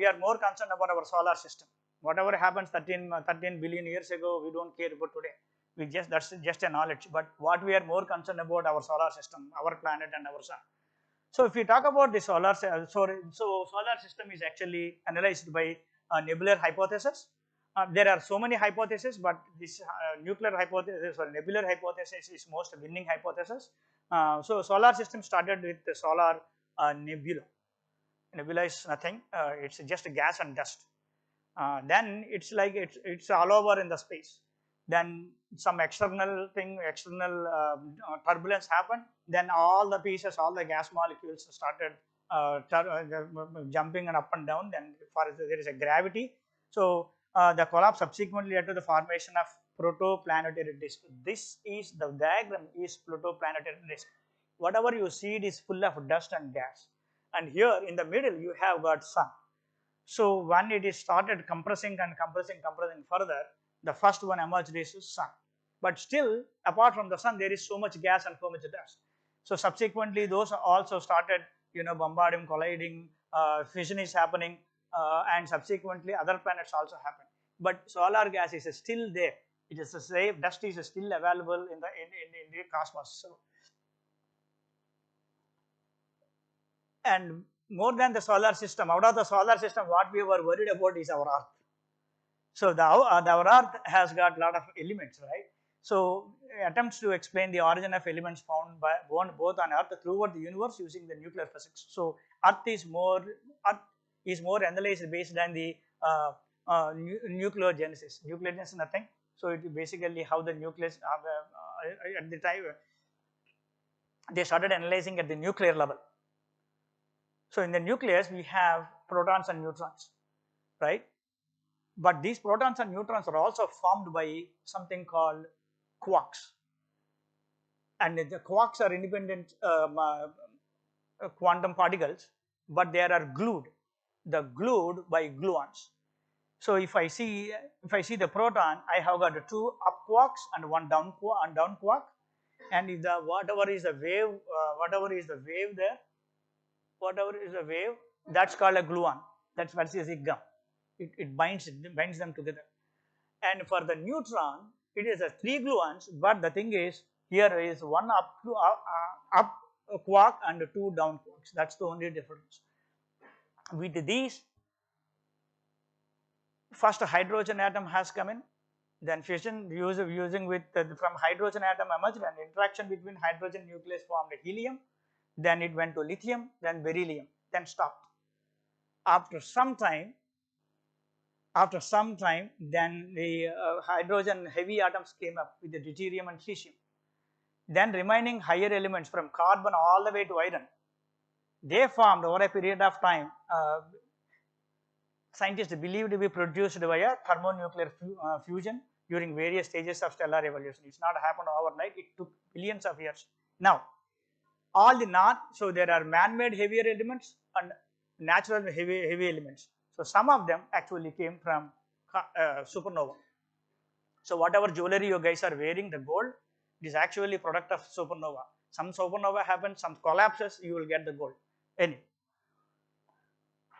[SPEAKER 5] are more concerned about our solar system. Whatever happens 13 billion years ago, we don't care about today. That's just a knowledge. But what we are more concerned about our solar system, our planet and our sun. So if we talk about the solar system is actually analyzed by nebular hypothesis. There are so many hypotheses, but this nuclear hypothesis or nebular hypothesis is most winning hypothesis. So solar system started with the solar nebula. Nebula is nothing; it's just gas and dust. Then it's like it's all over in the space. Then some external turbulence happened. Then all the pieces, all the gas molecules started jumping and up and down. Then there is a gravity. So the collapse subsequently led to the formation of protoplanetary disk. This is the diagram is protoplanetary disk. Whatever you see, it is full of dust and gas. And here in the middle, you have got sun. So when it is started compressing further, the first one emerged is sun. But still, apart from the sun, there is so much gas and so much dust. So subsequently, those also started, bombarding, colliding, fission is happening, and subsequently other planets also happen. But solar gas is still there. It is the same. Dust is still available in the cosmos. So, and more than the solar system, out of the solar system, what we were worried about is our Earth. So our Earth has got a lot of elements, right? So attempts to explain the origin of elements found both on Earth throughout the universe using the nuclear physics. So Earth is more analyzed based on the nuclear genesis. Nuclear genesis is nothing. So it is basically how the nucleus at the time they started analyzing at the nuclear level. So in the nucleus we have protons and neutrons, right? But these protons and neutrons are also formed by something called quarks. And the quarks are independent quantum particles, but they are glued by gluons. So if I see the proton, I have got two up quarks and one down quark. And if whatever is the wave, that's called a gluon. That's what is a gum. It binds them together. And for the neutron, it is a 3 gluons, but the thing is Here is one up quark and two down quarks. That's the only difference. With these, first hydrogen atom has come in, then fission using with from hydrogen atom emerged, and interaction between hydrogen nucleus formed helium, then it went to lithium, then beryllium, then stopped. After some time, then the hydrogen heavy atoms came up with the deuterium and cesium. Then remaining higher elements from carbon all the way to iron, they formed over a period of time. Scientists believe to be produced via thermonuclear fusion during various stages of stellar evolution. It's not happened overnight, it took billions of years. Now, all the so there are man-made heavier elements and natural heavy elements. So some of them actually came from supernova. So whatever jewelry you guys are wearing, the gold, it is actually product of supernova. Some supernova happens, some collapses, you will get the gold. Anyway,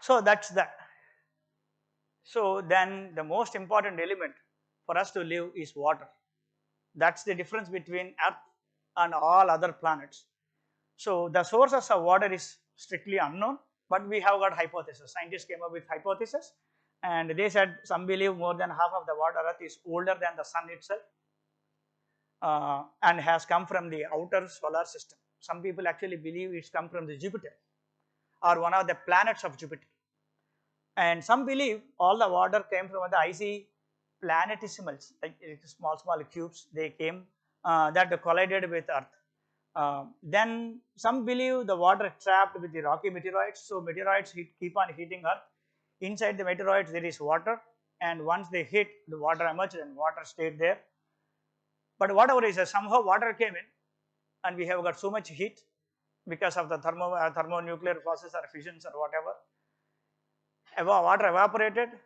[SPEAKER 5] so that's that. So then the most important element for us to live is water. That's the difference between Earth and all other planets. So the sources of water is strictly unknown, but we have got hypothesis. Scientists came up with hypothesis, and they said some believe more than half of the water Earth is older than the sun itself, and has come from the outer solar system. Some people actually believe it's come from the Jupiter or one of the planets of Jupiter. And some believe all the water came from the icy planetesimals, like small cubes. They came that collided with Earth. Then some believe the water trapped with the rocky meteoroids. So meteoroids keep on hitting Earth. Inside the meteoroids there is water, and once they hit, the water emerged and water stayed there. But whatever is, somehow water came in, and we have got so much heat because of the thermonuclear process or fissions or whatever. Water evaporated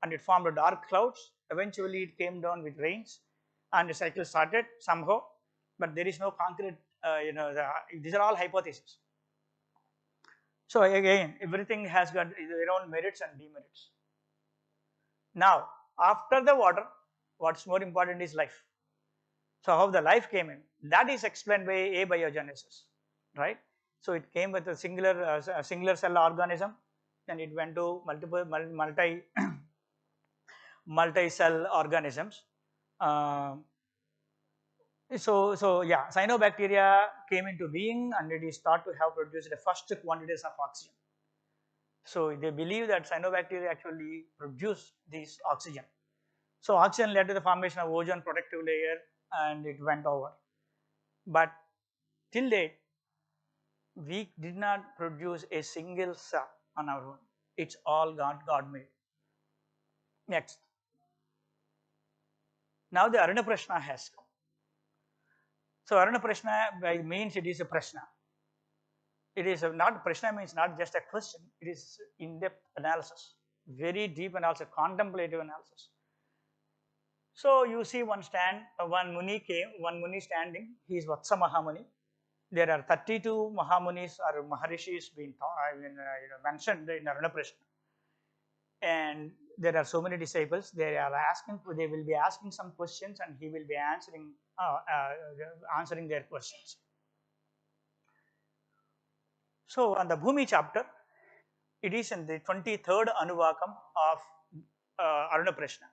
[SPEAKER 5] and it formed dark clouds. Eventually it came down with rains and the cycle started somehow, but there is no concrete, these are all hypotheses. So again, everything has got their own merits and demerits. Now, after the water, what's more important is life. So how the life came in, that is explained by abiogenesis, right? So it came with a singular cell organism, then it went to multi-cell organisms. So yeah, cyanobacteria came into being, and it is thought to have produced the first quantities of oxygen. So they believe that cyanobacteria actually produce this oxygen. So oxygen led to the formation of ozone protective layer, and it went over. But till date, we did not produce a single cell on our own. It's all God made. Next. Now the Aruna Prashna has come. So Aruna Prashna means it is a Prashna. It is not, Prashna means not just a question, it is in-depth analysis, very deep analysis, contemplative analysis. So you see one Muni came, one Muni standing, he is Vatsa Mahamuni. There are 32 Mahamunis or Maharishis being mentioned in Aruna Prashna. And there are so many disciples, they will be asking some questions, and he will be answering their questions. So on the Bhumi chapter, it is in the 23rd Anuvakam of Aruna Prashna.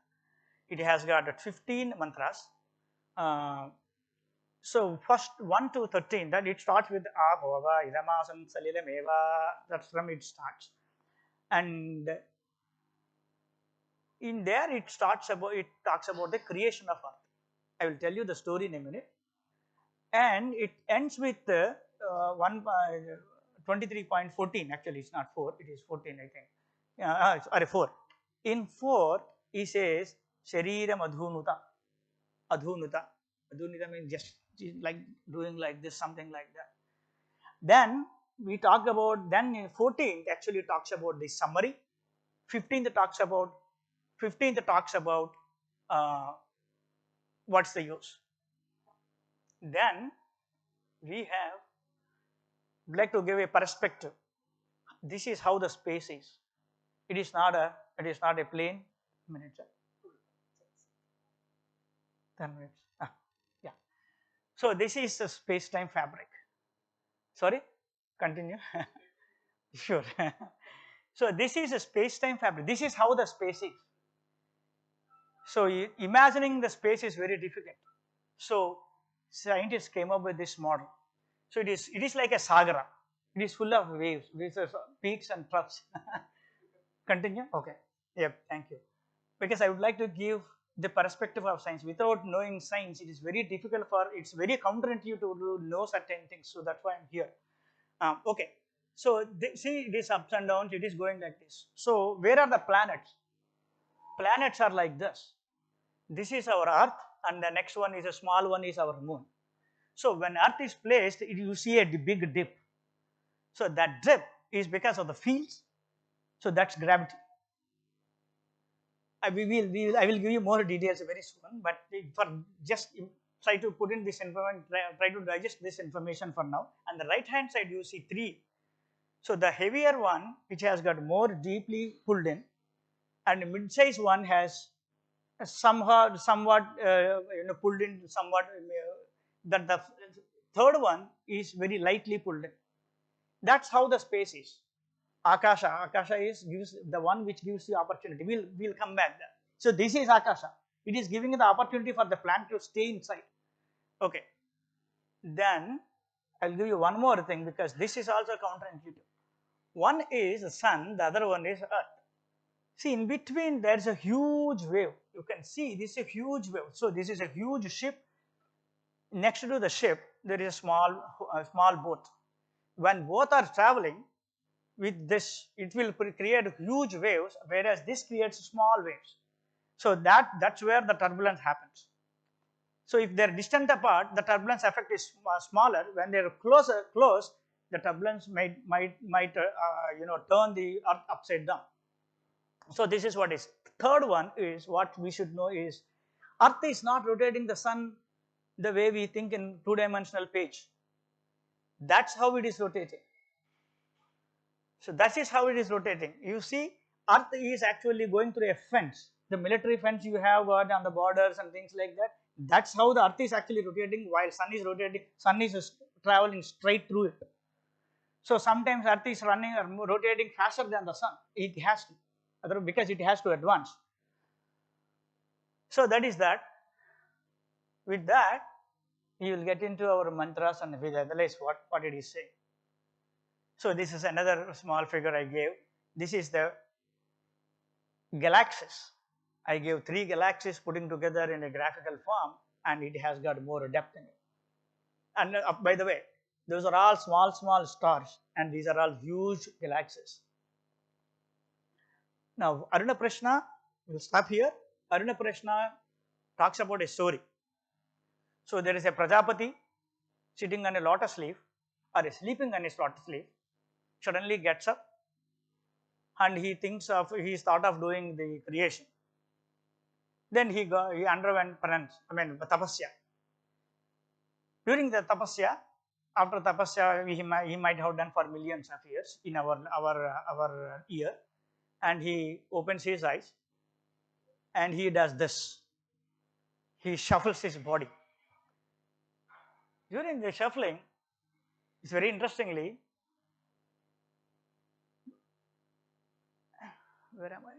[SPEAKER 5] It has got 15 mantras. So first 1 to 13, that it starts with Abhava, Idamasam, Salilam Eva, that's from it starts. And in there it talks about the creation of earth. I will tell you the story in a minute. And it ends with 23.14, actually it's not 4, it is 14 I think. Sorry, 4. In 4, he says, Shariram Adhunuta. Adhunuta means just like doing like this, something like that. Then we talk about, then in 14th actually talks about the summary. 15th talks about what's the use. Then we would like to give a perspective. This is how the space is. It is not a plane. Minutes. 10 minutes. Yeah. So this is a space-time fabric. Sorry, continue. Sure. So this is a space-time fabric. This is how the space is. So imagining the space is very difficult. So scientists came up with this model. So it is like a sagara. It is full of waves, with peaks and troughs. Continue. Okay. Yep. Thank you. Because I would like to give the perspective of science. Without knowing science, it is very difficult it's very counterintuitive to know certain things. So that's why I'm here. Okay. So see, it is ups and downs. It is going like this. So where are the planets? Planets are like this. This is our Earth, and the next one is a small one is our Moon. So when Earth is placed, you see a big dip. So that dip is because of the fields. So that's gravity. I will give you more details very soon, but for just try to put in this information, try to digest this information for now. And the right hand side you see 3. So the heavier one, which has got more deeply pulled in, and the mid-size one has somewhat pulled in somewhat. That the third one is very lightly pulled in. That's how the space is. Akasha is gives the one which gives the opportunity. We'll come back there. So this is Akasha. It is giving the opportunity for the plant to stay inside. Okay. Then I'll give you one more thing, because this is also counterintuitive. One is the sun, the other one is earth. See, in between there is a huge wave. You can see this is a huge wave. So this is a huge ship. Next to the ship there is a small boat. When both are traveling with this, it will create huge waves, whereas this creates small waves. So that's where the turbulence happens. So if they are distant apart, the turbulence effect is smaller. When they are close, the turbulence might turn the earth upside down. So this is what is. Third one is what we should know is earth is not rotating the sun the way we think in two-dimensional page. That's how it is rotating. So that is how it is rotating. You see, earth is actually going through a fence. The military fence you have got on the borders and things like that. That's how the earth is actually rotating, while sun is rotating. Sun is traveling straight through it. So sometimes earth is running or rotating faster than the sun. It has to, because it has to advance. So that is that. With that, you will get into our mantras and realize what it is saying. So this is another small figure I gave. This is the galaxies. I gave 3 galaxies putting together in a graphical form, and it has got more depth in it. And by the way, those are all small stars, and these are all huge galaxies. Now Aruna Prashna, we'll stop here. Aruna Prashna talks about a story. So there is a Prajapati sitting on a lotus leaf, or sleeping on his lotus leaf, suddenly gets up and he thought of doing the creation. Then he underwent tapasya. During the tapasya, after tapasya, he might have done for millions of years in our year, and he opens his eyes and he does this. He shuffles his body. During the shuffling, it's very interestingly, where am I?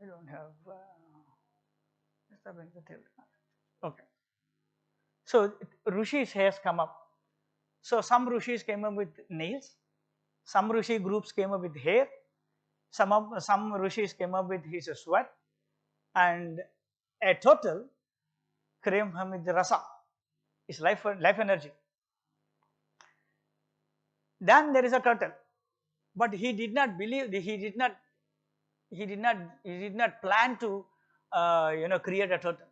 [SPEAKER 5] I don't have. Okay. So Rishis has come up. So some Rishis came up with nails. Some Rishi groups came up with hair. Some Rishis came up with his sweat, and a total came from with the rasa, his life energy. Then there is a turtle, but he did not believe. He did not plan to create a turtle.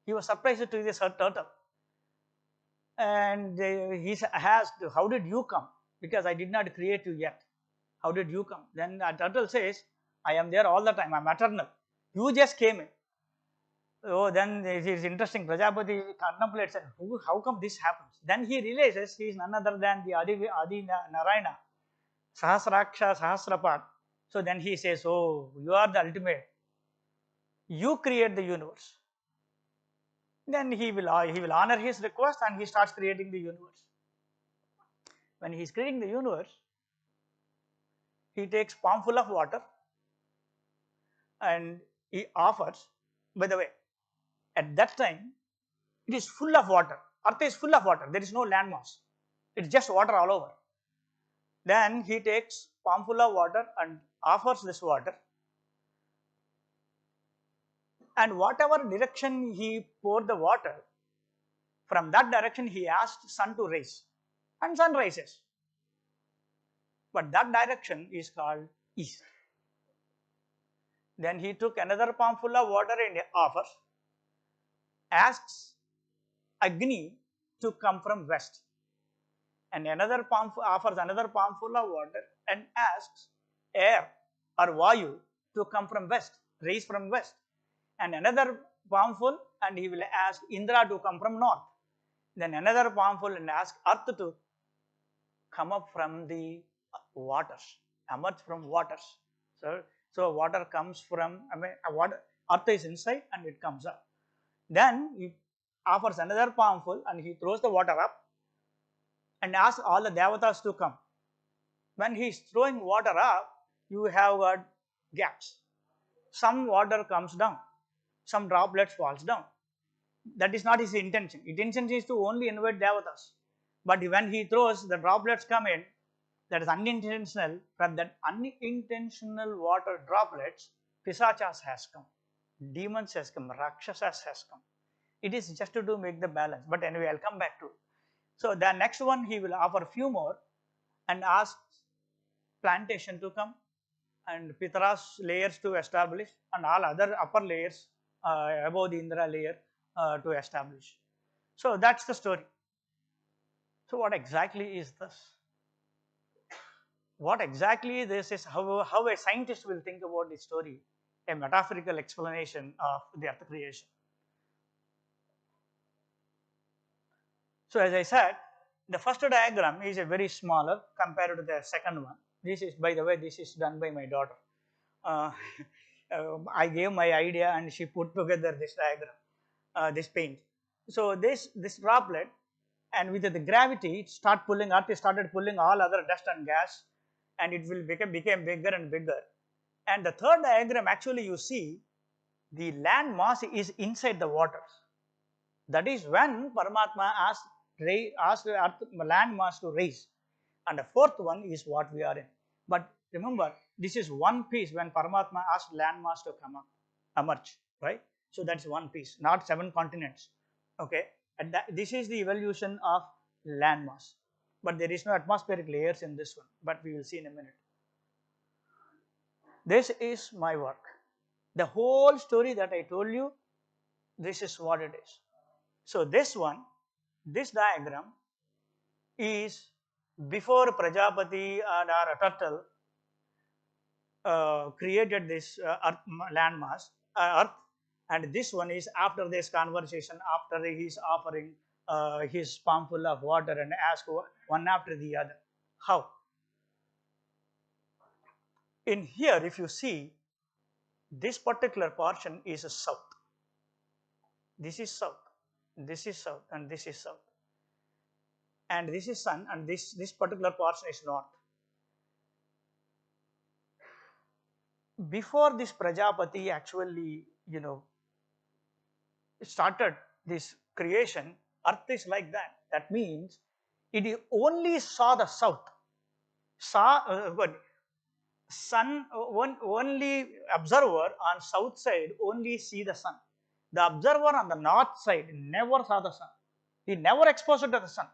[SPEAKER 5] He was surprised to this turtle, and he asked, "How did you come? Because I did not create you yet. How did you come?" Then the turtle says, "I am there all the time. I am eternal. You just came in." Oh, then it is interesting. Prajapati contemplates, and how come this happens? Then he realizes he is none other than the Adi Narayana, Sahasraksha, Sahasrapad. So then he says, "Oh, you are the ultimate. You create the universe. Then he will honor his request and he starts creating the universe. When he is creating the universe, he takes palm full of water and he offers. By the way, at that time, it is full of water. Earth is full of water. There is no landmass. It's just water all over. Then he takes palm full of water and offers this water. And whatever direction he poured the water, from that direction he asked sun to rise. And sun rises. But that direction is called east. Then he took another palm full of water and offers, asks Agni to come from west. And another offers another palm full of water and asks air or Vayu to come from west, rise from west. And another palmful and he will ask Indra to come from north. Then another palmful and ask Earth to come up from the waters, emerge from waters. So water comes from, water, Earth is inside and it comes up. Then he offers another palmful and he throws the water up and asks all the devatas to come. When he is throwing water up, you have got gaps. Some water comes down, some droplets falls down. That is not his intention. Intention is to only invite devatas. But when he throws, the droplets come in, that is unintentional. From that unintentional water droplets, Pisachas has come, demons has come, Rakshasas has come. It is just to make the balance. But anyway, I'll come back to it. So the next one he will offer few more and ask plantation to come and Pitras layers to establish and all other upper layers above the Indra layer to establish. So that's the story. So what exactly is this? What exactly this is, how a scientist will think about the story, a metaphorical explanation of the earth creation. So as I said, the first diagram is a very smaller compared to the second one. This is, by the way, this is done by my daughter. I gave my idea and she put together this diagram, this paint. So this droplet, and with the gravity, it started pulling all other dust and gas, and it will became bigger and bigger. And the third diagram, actually you see, the land mass is inside the waters. That is when Paramatma asked land mass to rise. And the fourth one is what we are in. But remember, this is one piece when Paramatma asked land mass to come up, emerge, right? So that's one piece, not 7 continents. Okay, and this is the evolution of land mass. But there is no atmospheric layers in this one, but we will see in a minute. This is my work. The whole story that I told you, this is what it is. So this one, this diagram is before Prajapati and our turtle created this land mass, earth, and this one is after this conversation, after he is offering his palm full of water and ask one after the other. How? In here, if you see, this particular portion is south. This is south, this is south, and this is south. And this is sun, and this particular portion is north. Before this Prajapati actually, started this creation, earth is like that. That means it only saw the south. Sun, only observer on south side only see the sun. The observer on the north side never saw the sun. He never exposed to the sun.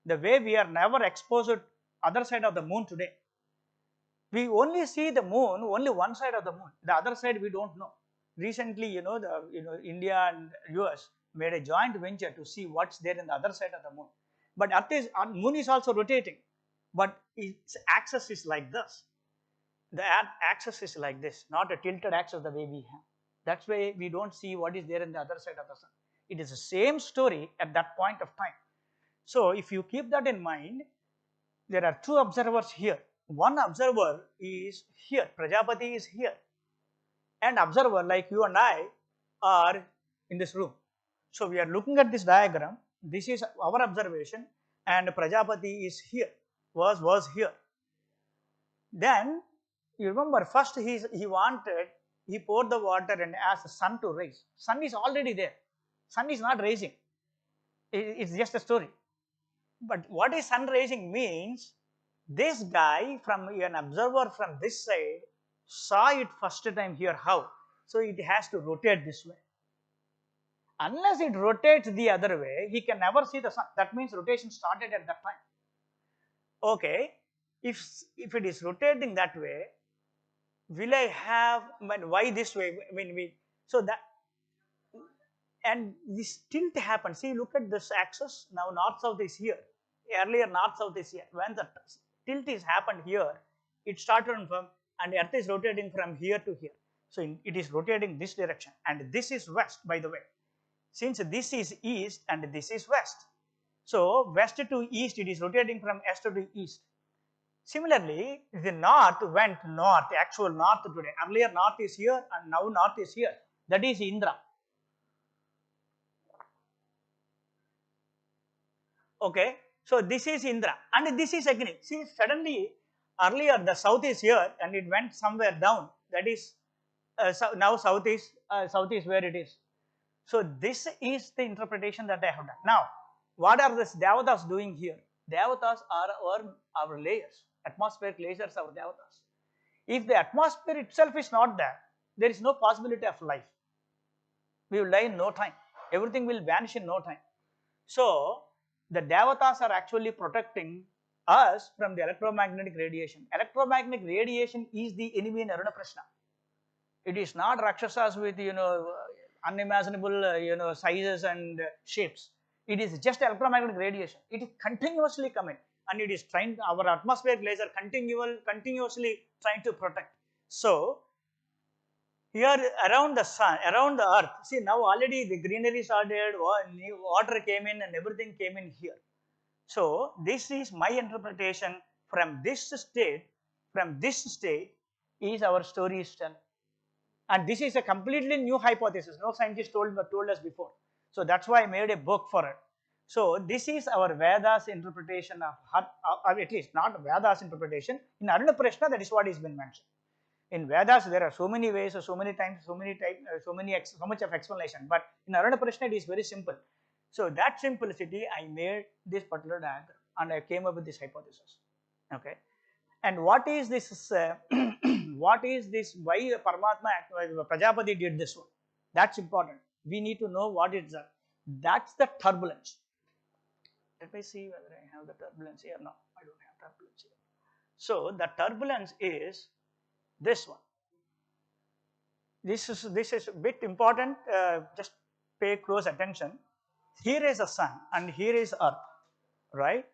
[SPEAKER 5] The way we are never exposed to other side of the moon today. We only see the moon, only one side of the moon. The other side we don't know. Recently, India and US made a joint venture to see what's there in the other side of the moon. But moon is also rotating, but its axis is like this. The axis is like this, not a tilted axis the way we have. That's why we don't see what is there in the other side of the sun. It is the same story at that point of time. So if you keep that in mind, there are 2 observers here. One observer is here, Prajapati is here, and observer like you and I are in this room. So we are looking at this diagram. This is our observation, and Prajapati is here, was here. Then you remember first he poured the water and asked the sun to rise. Sun is already there. Sun is not rising. It's just a story. But what is sun rising means, this guy from an observer from this side saw it first time here. How? So it has to rotate this way. Unless it rotates the other way, he can never see the sun. That means rotation started at that time. Okay, if it is rotating that way, will I have, why this way? So that, and this tilt happens. See, look at this axis. Now north south is here. Earlier north south is here. When the tilt is happened here, it started from, and earth is rotating from here to here. So it is rotating this direction, and this is west, by the way. Since this is east and this is west, so west to east, it is rotating from east to east. Similarly, the north went north, actual north today. Earlier north is here and now north is here. That is Indra. Okay, so this is Indra and this is Agni. See, suddenly earlier the south is here and it went somewhere down. That is now south is where it is. So this is the interpretation that I have done. Now, what are these Devatas doing here? Devatas are our layers, atmospheric layers are our Devatas. If the atmosphere itself is not there, there is no possibility of life. We will die in no time. Everything will vanish in no time. So, the Devatas are actually protecting us from the electromagnetic radiation. Electromagnetic radiation is the enemy in Aruna Prashna. It is not Rakshasas with, unimaginable, sizes and shapes. It is just electromagnetic radiation. It is continuously coming, and it is trying, our atmospheric laser continuously trying to protect. So, here around the sun, around the earth, see now already the greenery started, water came in and everything came in here. So, this is my interpretation from this state is our story is telling. And this is a completely new hypothesis. No scientist told us before. So that's why I made a book for it. So this is our Vedas interpretation of, at least not Vedas interpretation. In Aruna Prashna, that is what has been mentioned. In Vedas, there are so many ways, so many times, so much of explanation. But in Aruna Prashna, it is very simple. So that simplicity, I made this particular diagram, and I came up with this hypothesis. Okay. And what is this? What is this? Why Paramatma, Prajapati did this one? That's important. We need to know what is that. That's the turbulence. Let me see whether I have the turbulence here. No, I don't have turbulence here. So the turbulence is this one. This is a bit important. Just pay close attention. Here is the sun and here is earth, right?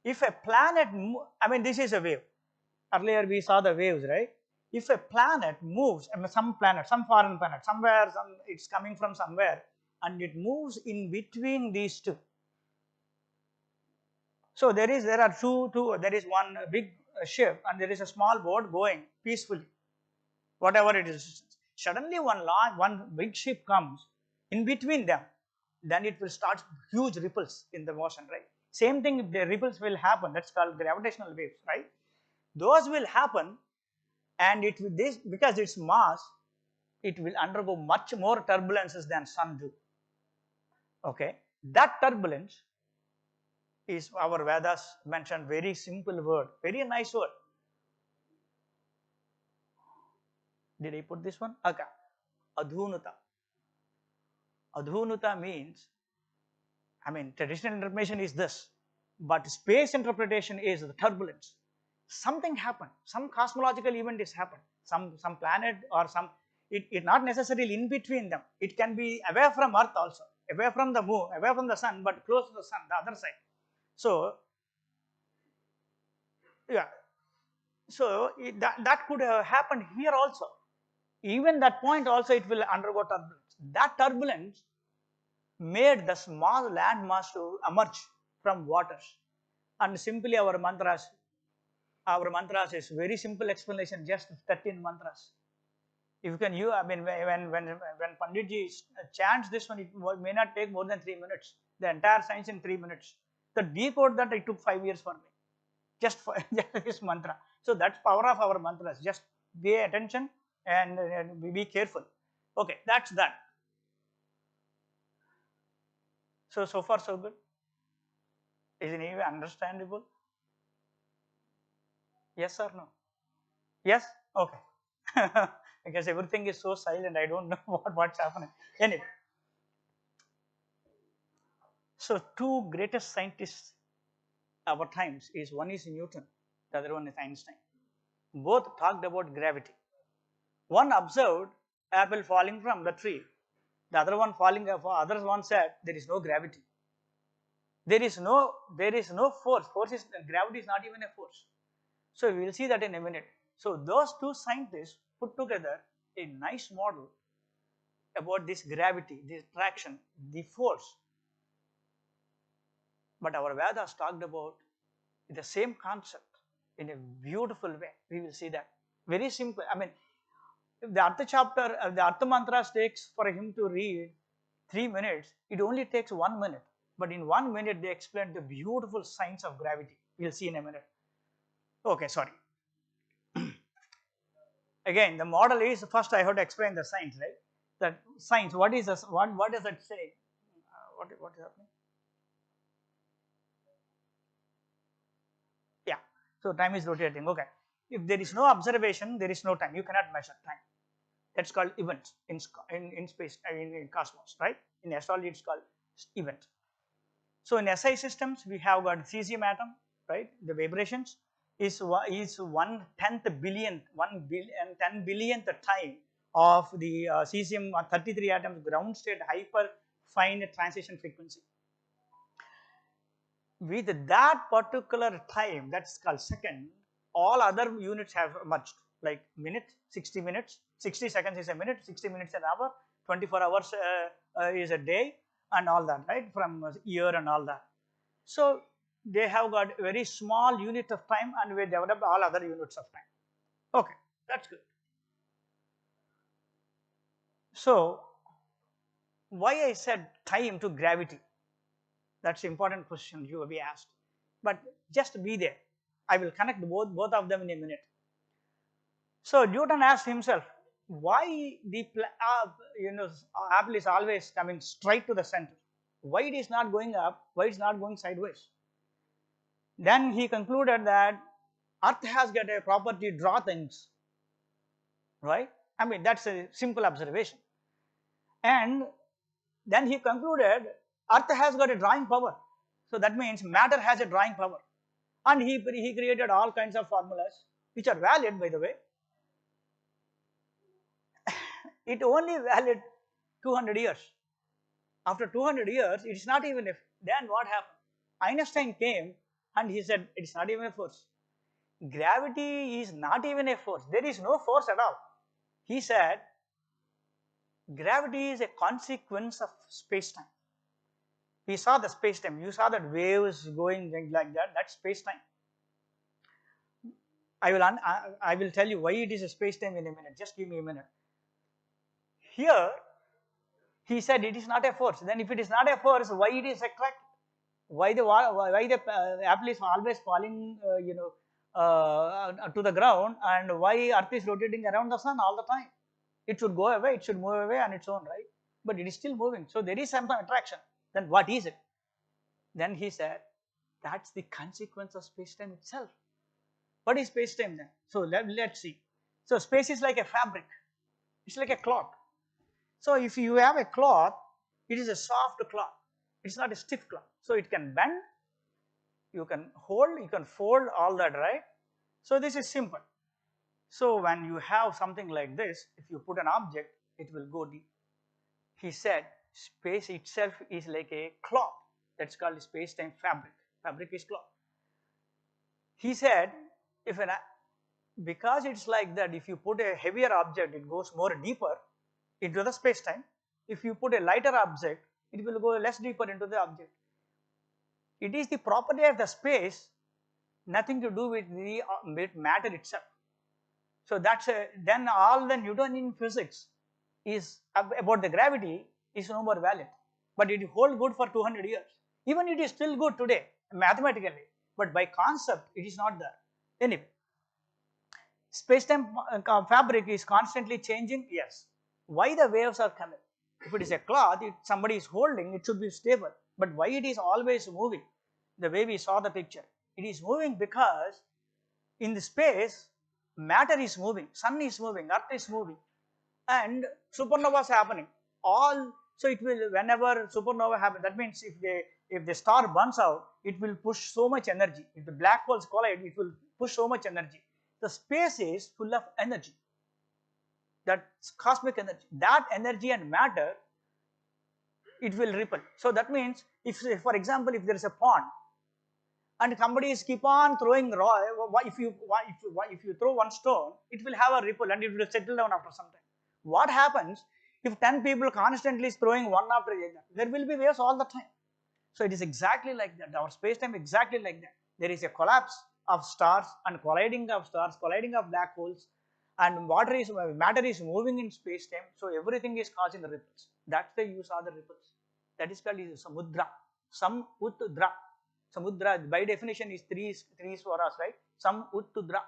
[SPEAKER 5] If a planet, this is a wave. Earlier we saw the waves, right? If a planet moves, some foreign planet, it's coming from somewhere, and it moves in between these two. So there is one big ship and there is a small boat going peacefully, whatever it is. Suddenly one big ship comes in between them, then it will start huge ripples in the ocean, right? Same thing, the ripples will happen. That's called gravitational waves, right? Those will happen, and because its mass, it will undergo much more turbulences than sun do. Okay, that turbulence is our Vedas mentioned very simple word, very nice word. Did I put this one? Okay, adhunuta. Adhunuta means, traditional interpretation is this, but space interpretation is the turbulence. Something happened, some cosmological event is happened, some planet or it not necessarily in between them. It can be away from Earth also, away from the moon, away from the sun, but close to the sun, the other side. So, yeah, so that could have happened here also. Even that point also it will undergo turbulence. That turbulence made the small land mass to emerge from waters. And simply our mantras is very simple explanation, just 13 mantras. If you can, I mean, when Panditji chants this one, it may not take more than 3 minutes. The entire science in 3 minutes. The decode that it took 5 years for me, just for just this mantra. So that's power of our mantras. Just pay attention and be careful. Okay, that's that. So far so good. Is it even understandable? Yes or no? Yes? Okay. Because everything is so silent, I don't know what's happening. Anyway. So two greatest scientists of our times is one is Newton, the other one is Einstein. Both talked about gravity. One observed apple falling from the tree. The other one other one said there is no gravity. There is no force. Gravity is not even a force. So we will see that in a minute. So those two scientists put together a nice model about this gravity, this attraction, the force. But our Vedas talked about the same concept in a beautiful way. We will see that. Very simple. I mean, if the Artha chapter, the Artha mantras takes for him to read 3 minutes, it only takes 1 minute. But in 1 minute, they explain the beautiful science of gravity. We'll see in a minute. Okay, sorry. Again, the model is, first I have to explain the science, right? That science, what is this? What does it say? What is happening? Yeah, so time is rotating. Okay. If there is no observation, there is no time. You cannot measure time. That's called event in space, in cosmos, right? In astrology, it's called event. So in SI systems, we have got cesium atom, right? The vibrations is 1/10 billionth, 10 billionth time of the cesium 33 atoms ground state hyper fine transition frequency. With that particular time, that's called second, all other units have merged, like minute, 60 minutes, 60 seconds is a minute, 60 minutes an hour, 24 hours is a day, and all that, right, from year and all that. So they have got very small unit of time, and we developed all other units of time. Okay, that's good. So why I said time to gravity? That's an important question you will be asked. But just be there. I will connect both of them in a minute. So Newton asked himself, why the apple is always coming straight to the center? Why it is not going up? Why it is not going sideways? Then he concluded that Earth has got a property draw things, right? I mean, that's a simple observation. And then he concluded Earth has got a drawing power. So that means matter has a drawing power. And he created all kinds of formulas, which are valid, by the way. It only valid 200 years. After 200 years, it is not even a, then what happened? Einstein came and he said, it is not even a force. Gravity is not even a force. There is no force at all. He said, gravity is a consequence of space-time. We saw the space-time. You saw that waves going like that. That's space-time. I will tell you why it is a space-time in a minute. Just give me a minute. Here, he said it is not a force. Then if it is not a force, why it is attracted? Why the apple is always falling, to the ground, and why Earth is rotating around the sun all the time? It should go away. It should move away on its own, right? But it is still moving. So there is some attraction. Then what is it? Then he said, that's the consequence of space-time itself. What is space-time then? So let's see. So space is like a fabric. It's like a cloth. So if you have a cloth, it is a soft cloth. It's not a stiff cloth. So it can bend, you can hold, you can fold, all that, right? So this is simple. So when you have something like this, if you put an object, it will go deep. He said space itself is like a cloth. That's called space-time fabric. Fabric is cloth. He said, because it's like that, if you put a heavier object, it goes more deeper into the space-time. If you put a lighter object, it will go less deeper into the object. It is the property of the space, nothing to do with the matter itself. So that's then all the Newtonian physics is about the gravity is no more valid. But it hold good for 200 years. Even it is still good today mathematically, but by concept it is not there. Anyway, space-time fabric is constantly changing. Yes. Why the waves are coming? If it is a cloth, if somebody is holding, it should be stable. But why it is always moving? The way we saw the picture, it is moving because in the space, matter is moving, sun is moving, earth is moving, and supernova is happening. All so it will whenever supernova happens. That means if the star burns out, it will push so much energy. If the black holes collide, it will push so much energy. The space is full of energy. That's cosmic energy. That energy and matter, it will ripple. So that means if for example, if there is a pond and somebody is keep on throwing if you throw one stone, it will have a ripple and it will settle down after some time. What happens if 10 people constantly is throwing one after the other? There will be waves all the time. So it is exactly like that. Our space-time exactly like that. There is a collapse of stars and colliding of black holes, and matter is moving in space-time. So everything is causing the ripples. That's the use of the ripples. That is called samudra. Samudra. Samudra by definition is three swaras, right? Samudra.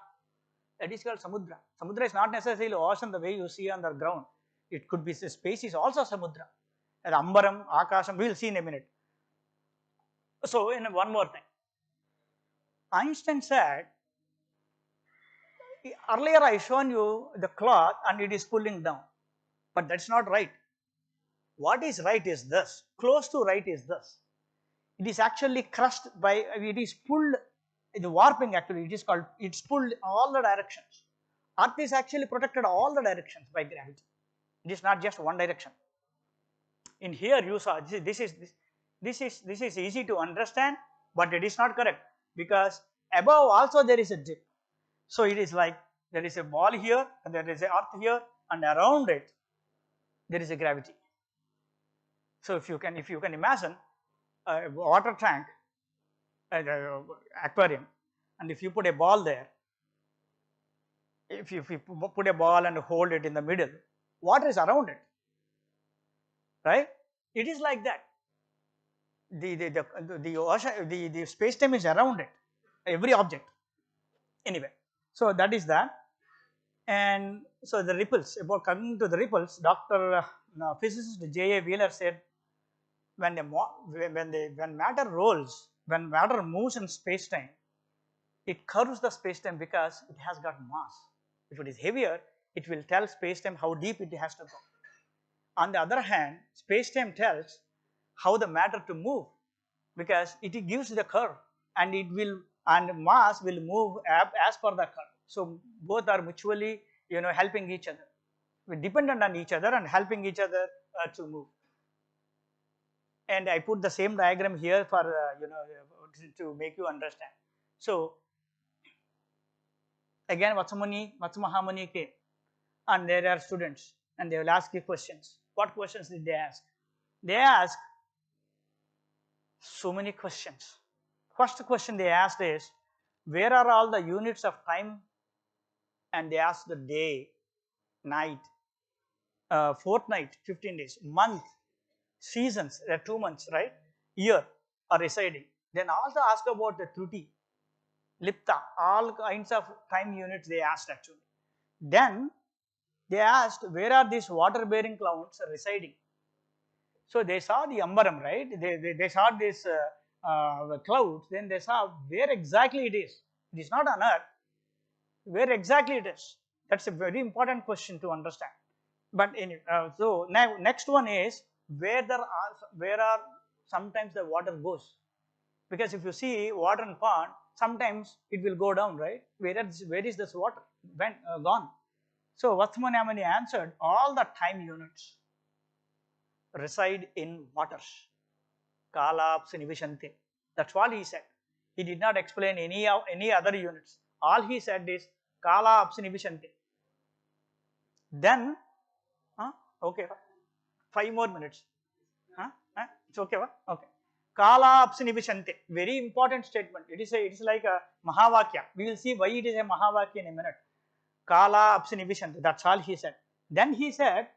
[SPEAKER 5] That is called samudra. Samudra is not necessarily ocean the way you see on the ground. It could be space is also samudra. And ambaram, akasham, we will see in a minute. So, in one more thing, Einstein said, earlier I shown you the cloth and it is pulling down, but that's not right. What is right is this, close to right is this. It is actually crushed by, it is pulled, the warping actually, it is called, it's pulled all the directions. Earth is actually protected all the directions by gravity. It is not just one direction. In here you saw, this is easy to understand, but it is not correct because above also there is a dip. So it is like there is a ball here and there is a earth here and around it there is a gravity. So if you can imagine a water tank, aquarium, and if you put a ball there, if you put a ball and hold it in the middle, water is around it, right? It is like that. The ocean, the space-time is around it, every object. Anyway, so that is that. And so the ripples, about coming to the ripples, Dr. Physicist J.A. Wheeler said, when matter rolls, when matter moves in space-time, it curves the space-time because it has got mass. If it is heavier, it will tell space-time how deep it has to go. On the other hand, space-time tells how the matter to move because it gives the curve and mass will move as per the curve. So both are mutually helping each other. We're dependent on each other and helping each other to move. And I put the same diagram here for to make you understand. So again Vatsumahamuni came and there are students and they will ask you questions. What questions did they ask? They asked so many questions. First question they asked is, where are all the units of time? And they asked the day, night, fortnight, 15 days, month, seasons, there are 2 months, right? Year are residing. Then also ask about the Truti, Lipta, all kinds of time units they asked actually. Then they asked, where are these water bearing clouds residing? So they saw the Ambaram, right? They saw this clouds, then they saw where exactly it is. It is not on earth. Where exactly it is? That's a very important question to understand. But anyway, so now next one is where are sometimes the water goes, because if you see water in pond, sometimes it will go down, right? Where is this water gone? So Vatsumanamani answered, all the time units reside in waters. Kalapsi nivishante. That's what he said. He did not explain any other units. All he said is Kalapsi nivishante. Then, okay, 5 more minutes. It's okay, okay. Kalapsi nivishante. Very important statement. It is like a Mahavakya. We will see why it is a Mahavakya in a minute. Kala Apsinibishanti. That's all he said. Then he said,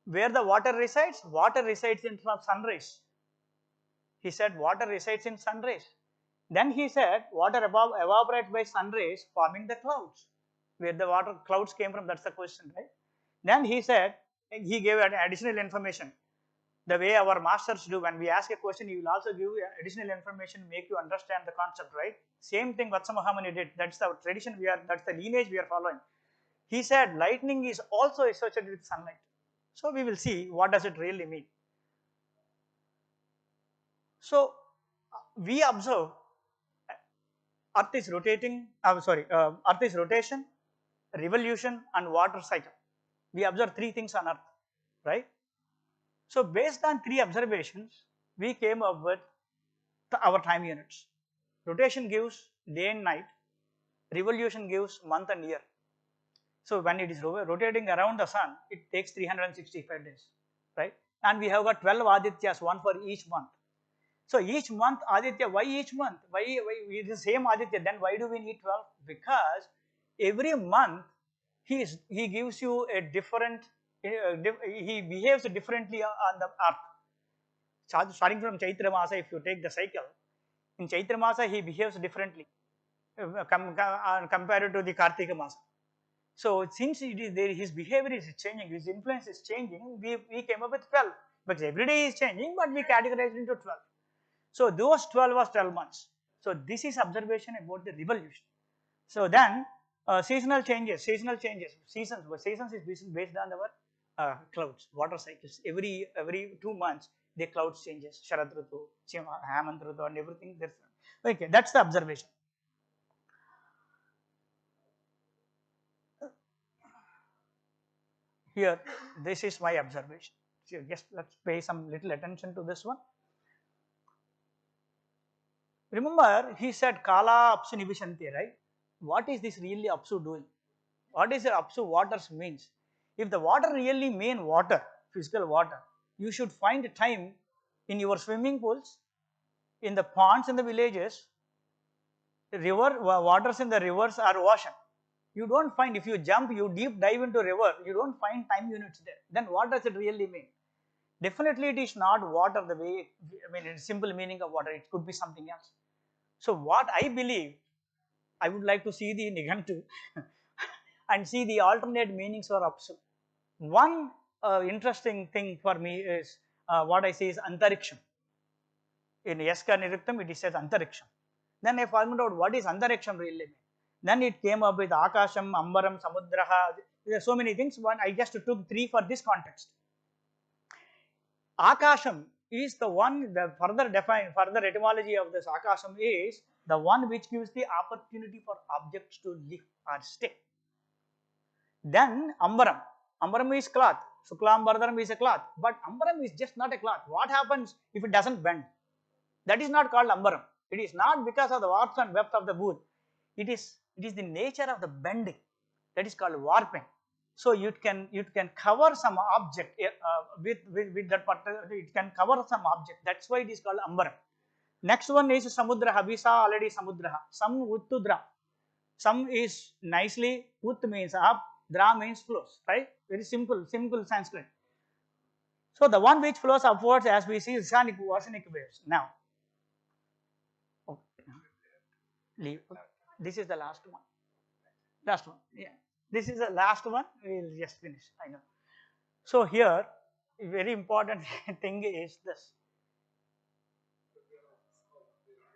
[SPEAKER 5] where the water resides? Water resides in sun rays. He said water resides in sun rays. Then he said water evaporates by sun rays forming the clouds. Where the water clouds came from, that's the question, right? Then he said, he gave additional information. The way our masters do, when we ask a question, he will also give additional information, make you understand the concept, right? Same thing Vatsa Mahamuni did. That's the tradition that's the lineage we are following. He said lightning is also associated with sunlight. So we will see what does it really mean. So we observe Earth is rotating, Earth is rotation, revolution and water cycle. We observe three things on Earth, right? So based on three observations, we came up with our time units. Rotation gives day and night, revolution gives month and year. So when it is rotating around the sun, it takes 365 days, right? And we have got 12 Adityas, one for each month. So each month Aditya, why each month? Why it is the same Aditya, then why do we need 12? Because every month he gives you a different, he behaves differently on the earth. Starting from Chaitra Masa, if you take the cycle, in Chaitra Masa he behaves differently compared to the Kartika Masa. So since it is there, his behavior is changing, his influence is changing, we came up with 12. Because every day is changing, but we categorized into 12. So those 12 was 12 months. So this is observation about the revolution. So then seasonal changes, seasons is based on our clouds, water cycles. Every 2 months the clouds changes, Sharad Ritu, Hemant Ritu and everything. Okay, that's the observation. Here, this is my observation. So just let's pay some little attention to this one. Remember, he said Kala Apsu Nibishanti, right? What is this really Apsu doing? What is the Apsu waters means? If the water really mean water, physical water, you should find time in your swimming pools, in the ponds in the villages, waters in the rivers or ocean. You don't find, if you jump, you deep dive into river, you don't find time units there. Then what does it really mean? Definitely it is not water the way, it's simple meaning of water, it could be something else. So what I believe, I would like to see the Nigantu and see the alternate meanings for Apsu. One interesting thing for me is what I say is Antariksham. In Yaska Niruktam it is said Antariksham. Then I found out what is Antariksham really mean. Then it came up with Akasham, Ambaram, Samudraha. There are so many things. One I just took three for this context. Akasham is the one, the further etymology of this Akasham is the one which gives the opportunity for objects to live or stay. Then Ambaram. Ambaram is cloth. Suklam Bharadaram is a cloth. But Ambaram is just not a cloth. What happens if it doesn't bend? That is not called Ambaram. It is not because of the warps and wefts of the wood. It is the nature of the bending. That is called warping. So you can cover some object with that particular, it can cover some object. That's why it is called Ambaram. Next one is Samudraha. We saw already Samudraha. Sam Uttudra. Sam is nicely, Ut means up, Dra means flows, right? Very simple Sanskrit. So the one which flows upwards, as we see, is oceanic waves. Now, leave. This is the last one. Last one. Yeah. This is the last one. We will just finish. I know. So here, a very important thing is this.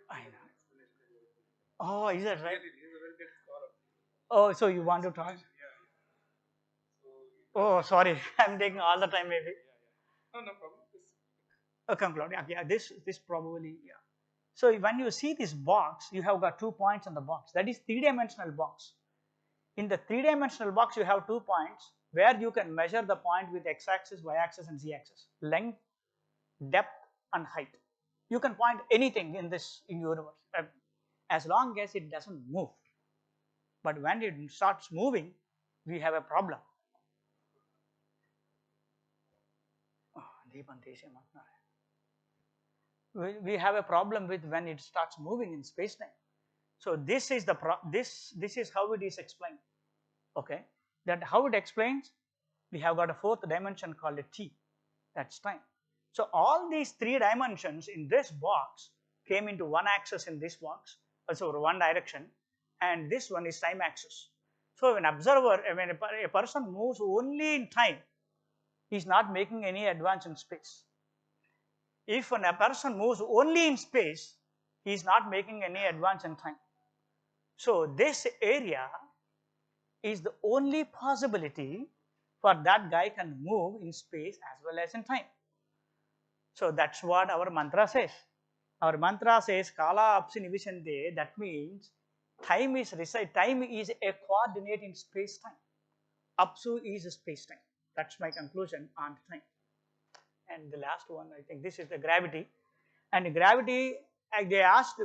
[SPEAKER 5] I know. Oh, is that right? Oh, so you want to talk? Oh, sorry. I'm taking all the time maybe.
[SPEAKER 1] No problem.
[SPEAKER 5] Conclude. Yeah, this probably, yeah. So when you see this box, you have got 2 points on the box. That is three-dimensional box. In the three-dimensional box, you have 2 points where you can measure the point with x-axis, y-axis and z-axis. Length, depth and height. You can point anything in this universe as long as it doesn't move. But when it starts moving, we have a problem. We have a problem with when it starts moving in space-time. So this is the this is how it is explained. Okay, that how it explains? We have got a fourth dimension called a T, that's time. So all these three dimensions in this box came into one axis in this box, also one direction, and this one is time axis. So an observer, when a person moves only in time, he is not making any advance in space. If a person moves only in space, he is not making any advance in time. So this area is the only possibility for that guy can move in space as well as in time. So that's what our mantra says. Our mantra says Kala Apsi Nivishante, that means time is a coordinate in space time. Apsu is space time. That's my conclusion on time. And the last one, I think this is the gravity. And gravity, they asked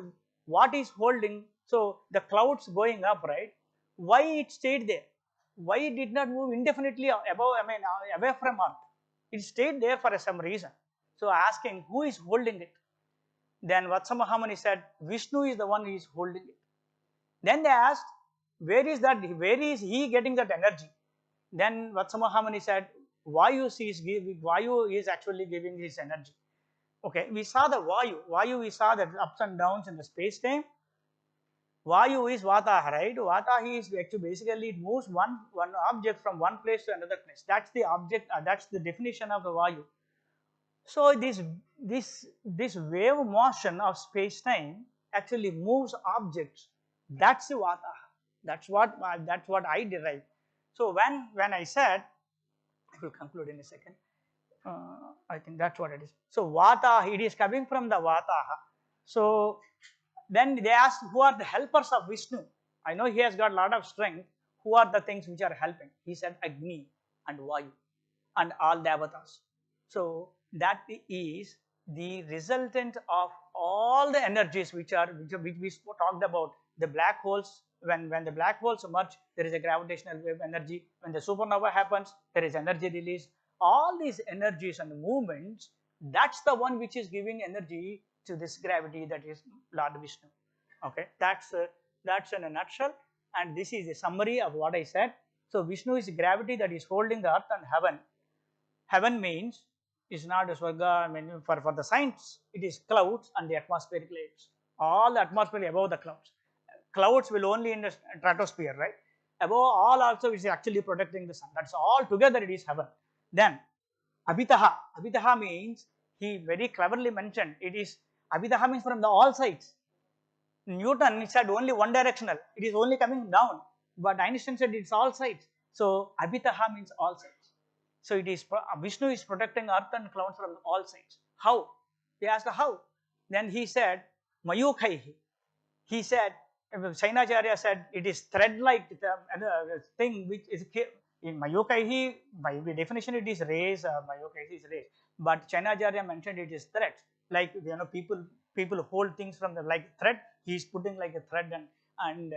[SPEAKER 5] what is holding, so the clouds going up, right? Why it stayed there? Why it did not move indefinitely above, away from Earth? It stayed there for some reason. So asking who is holding it? Then Vatsa Mahamani said, Vishnu is the one who is holding it. Then they asked, where is he getting that energy? Then Vatsa Mahamani said, Vayu is actually giving his energy. Okay, we saw the Vayu we saw the ups and downs in the space time. Vayu is Vata, right? Vata is actually basically it moves one object from one place to another place. That's the object, that's the definition of the Vayu. So this wave motion of space time actually moves objects. That's the Vata. That's what I derive. So when I said, I will conclude in a second. I think that's what it is. So Vata, it is coming from the Vata. So then they asked, who are the helpers of Vishnu? I know he has got a lot of strength. Who are the things which are helping? He said Agni and Vayu and all the avatars. So that is the resultant of all the energies which we talked about. The black holes, when the black holes merge, there is a gravitational wave energy. When the supernova happens, there is energy release. All these energies and movements, that's the one which is giving energy to this gravity, that is Lord Vishnu. Okay, that's in a nutshell, and this is a summary of what I said. So Vishnu is gravity that is holding the earth and heaven. Heaven means is not a Swarga, I mean for the science, it is clouds and the atmospheric layers. All the atmosphere above the clouds. Clouds will only in the stratosphere, right? Above all also is actually protecting the sun. That's all together it is heaven. Then Abhitaha. Abhitaha means, he very cleverly mentioned, it is Abhitaha means from the all sides. Newton said only one directional, it is only coming down, but Einstein said it's all sides. So Abhitaha means all sides. So it is Vishnu is protecting earth and clouds from all sides. How? They asked how. Then he said Mayukaihi. He said, Sainacharya said it is thread-like thing which is in Mayukaihi, by the definition it is rays, Mayukaihi is rays. But Sainacharya mentioned it is thread. Like people hold things from the like thread. He is putting like a thread, and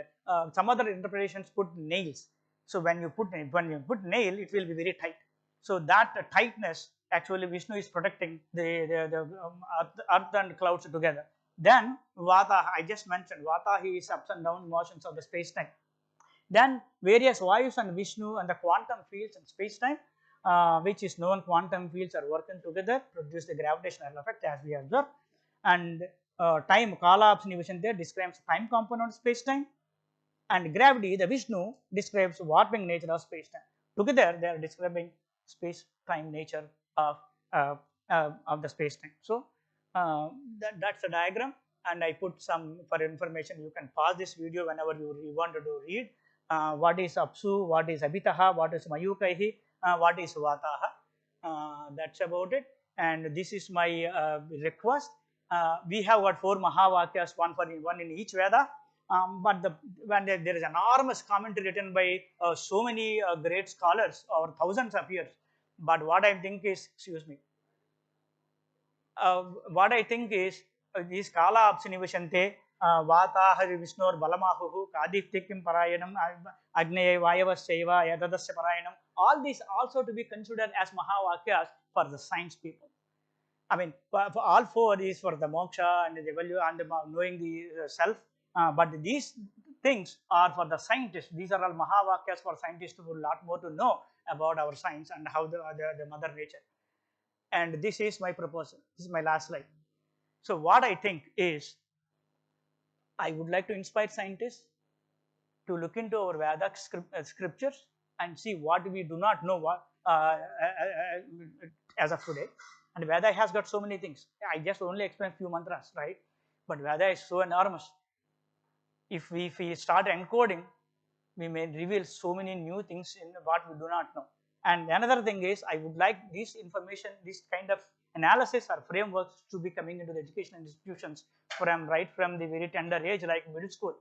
[SPEAKER 5] some other interpretations put nails. So when you put nail, it will be very tight. So that tightness actually Vishnu is protecting the earth and clouds together. Then Vata, I just mentioned Vata, he is ups and down motions of the space time. Then various Vayus and Vishnu and the quantum fields and space time, which is known quantum fields are working together, produce the gravitational effect as we observe. And time, Kala Apsi Nivishante describes time component of space time, and gravity, the Vishnu, describes warping nature of space time. Together they are describing space time nature of the space time. So that's the diagram, and I put some for information. You can pause this video whenever you wanted to read what is Apsu, what is Abhitaha, what is Mayukaihi, what is Vataha. That's about it. And this is my request. We have got 4 Mahavakyas, one in each Veda. But when there is enormous commentary written by so many great scholars over thousands of years. But what I think is, what I think is this Kala Apsi Nivishante, Vata Hari Vishnur Balamahu, Kadiptikim Parayanam, Agneya Vayavasyaiva, Yadadasya Parayanam, all these also to be considered as Mahavakyas for the science people. I mean, for all 4 is for the moksha and the value and the knowing the self. But these things are for the scientists. These are all Mahavakyas for scientists who have a lot more to know about our science and how the mother nature. And this is my proposal. This is my last slide. So what I think is, I would like to inspire scientists to look into our Vedic scriptures and see what we do not know what as of today. And Veda has got so many things. I just only explained few mantras, right? But Veda is so enormous. If we start encoding, we may reveal so many new things in what we do not know. And another thing is, I would like this information, this kind of analysis or frameworks to be coming into the educational institutions right from the very tender age, like middle school.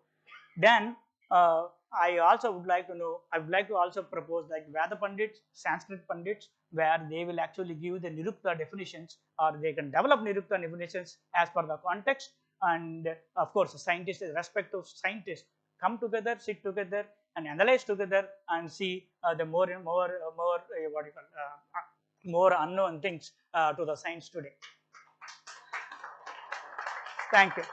[SPEAKER 5] Then I also would like to know, I would like to also propose like Veda Pandits, Sanskrit Pandits, where they will actually give the Nirukta definitions, or they can develop Nirukta definitions as per the context. And of course, scientists, respective scientists, come together, sit together, and analyze together and see the more unknown things to the science today. Thank you.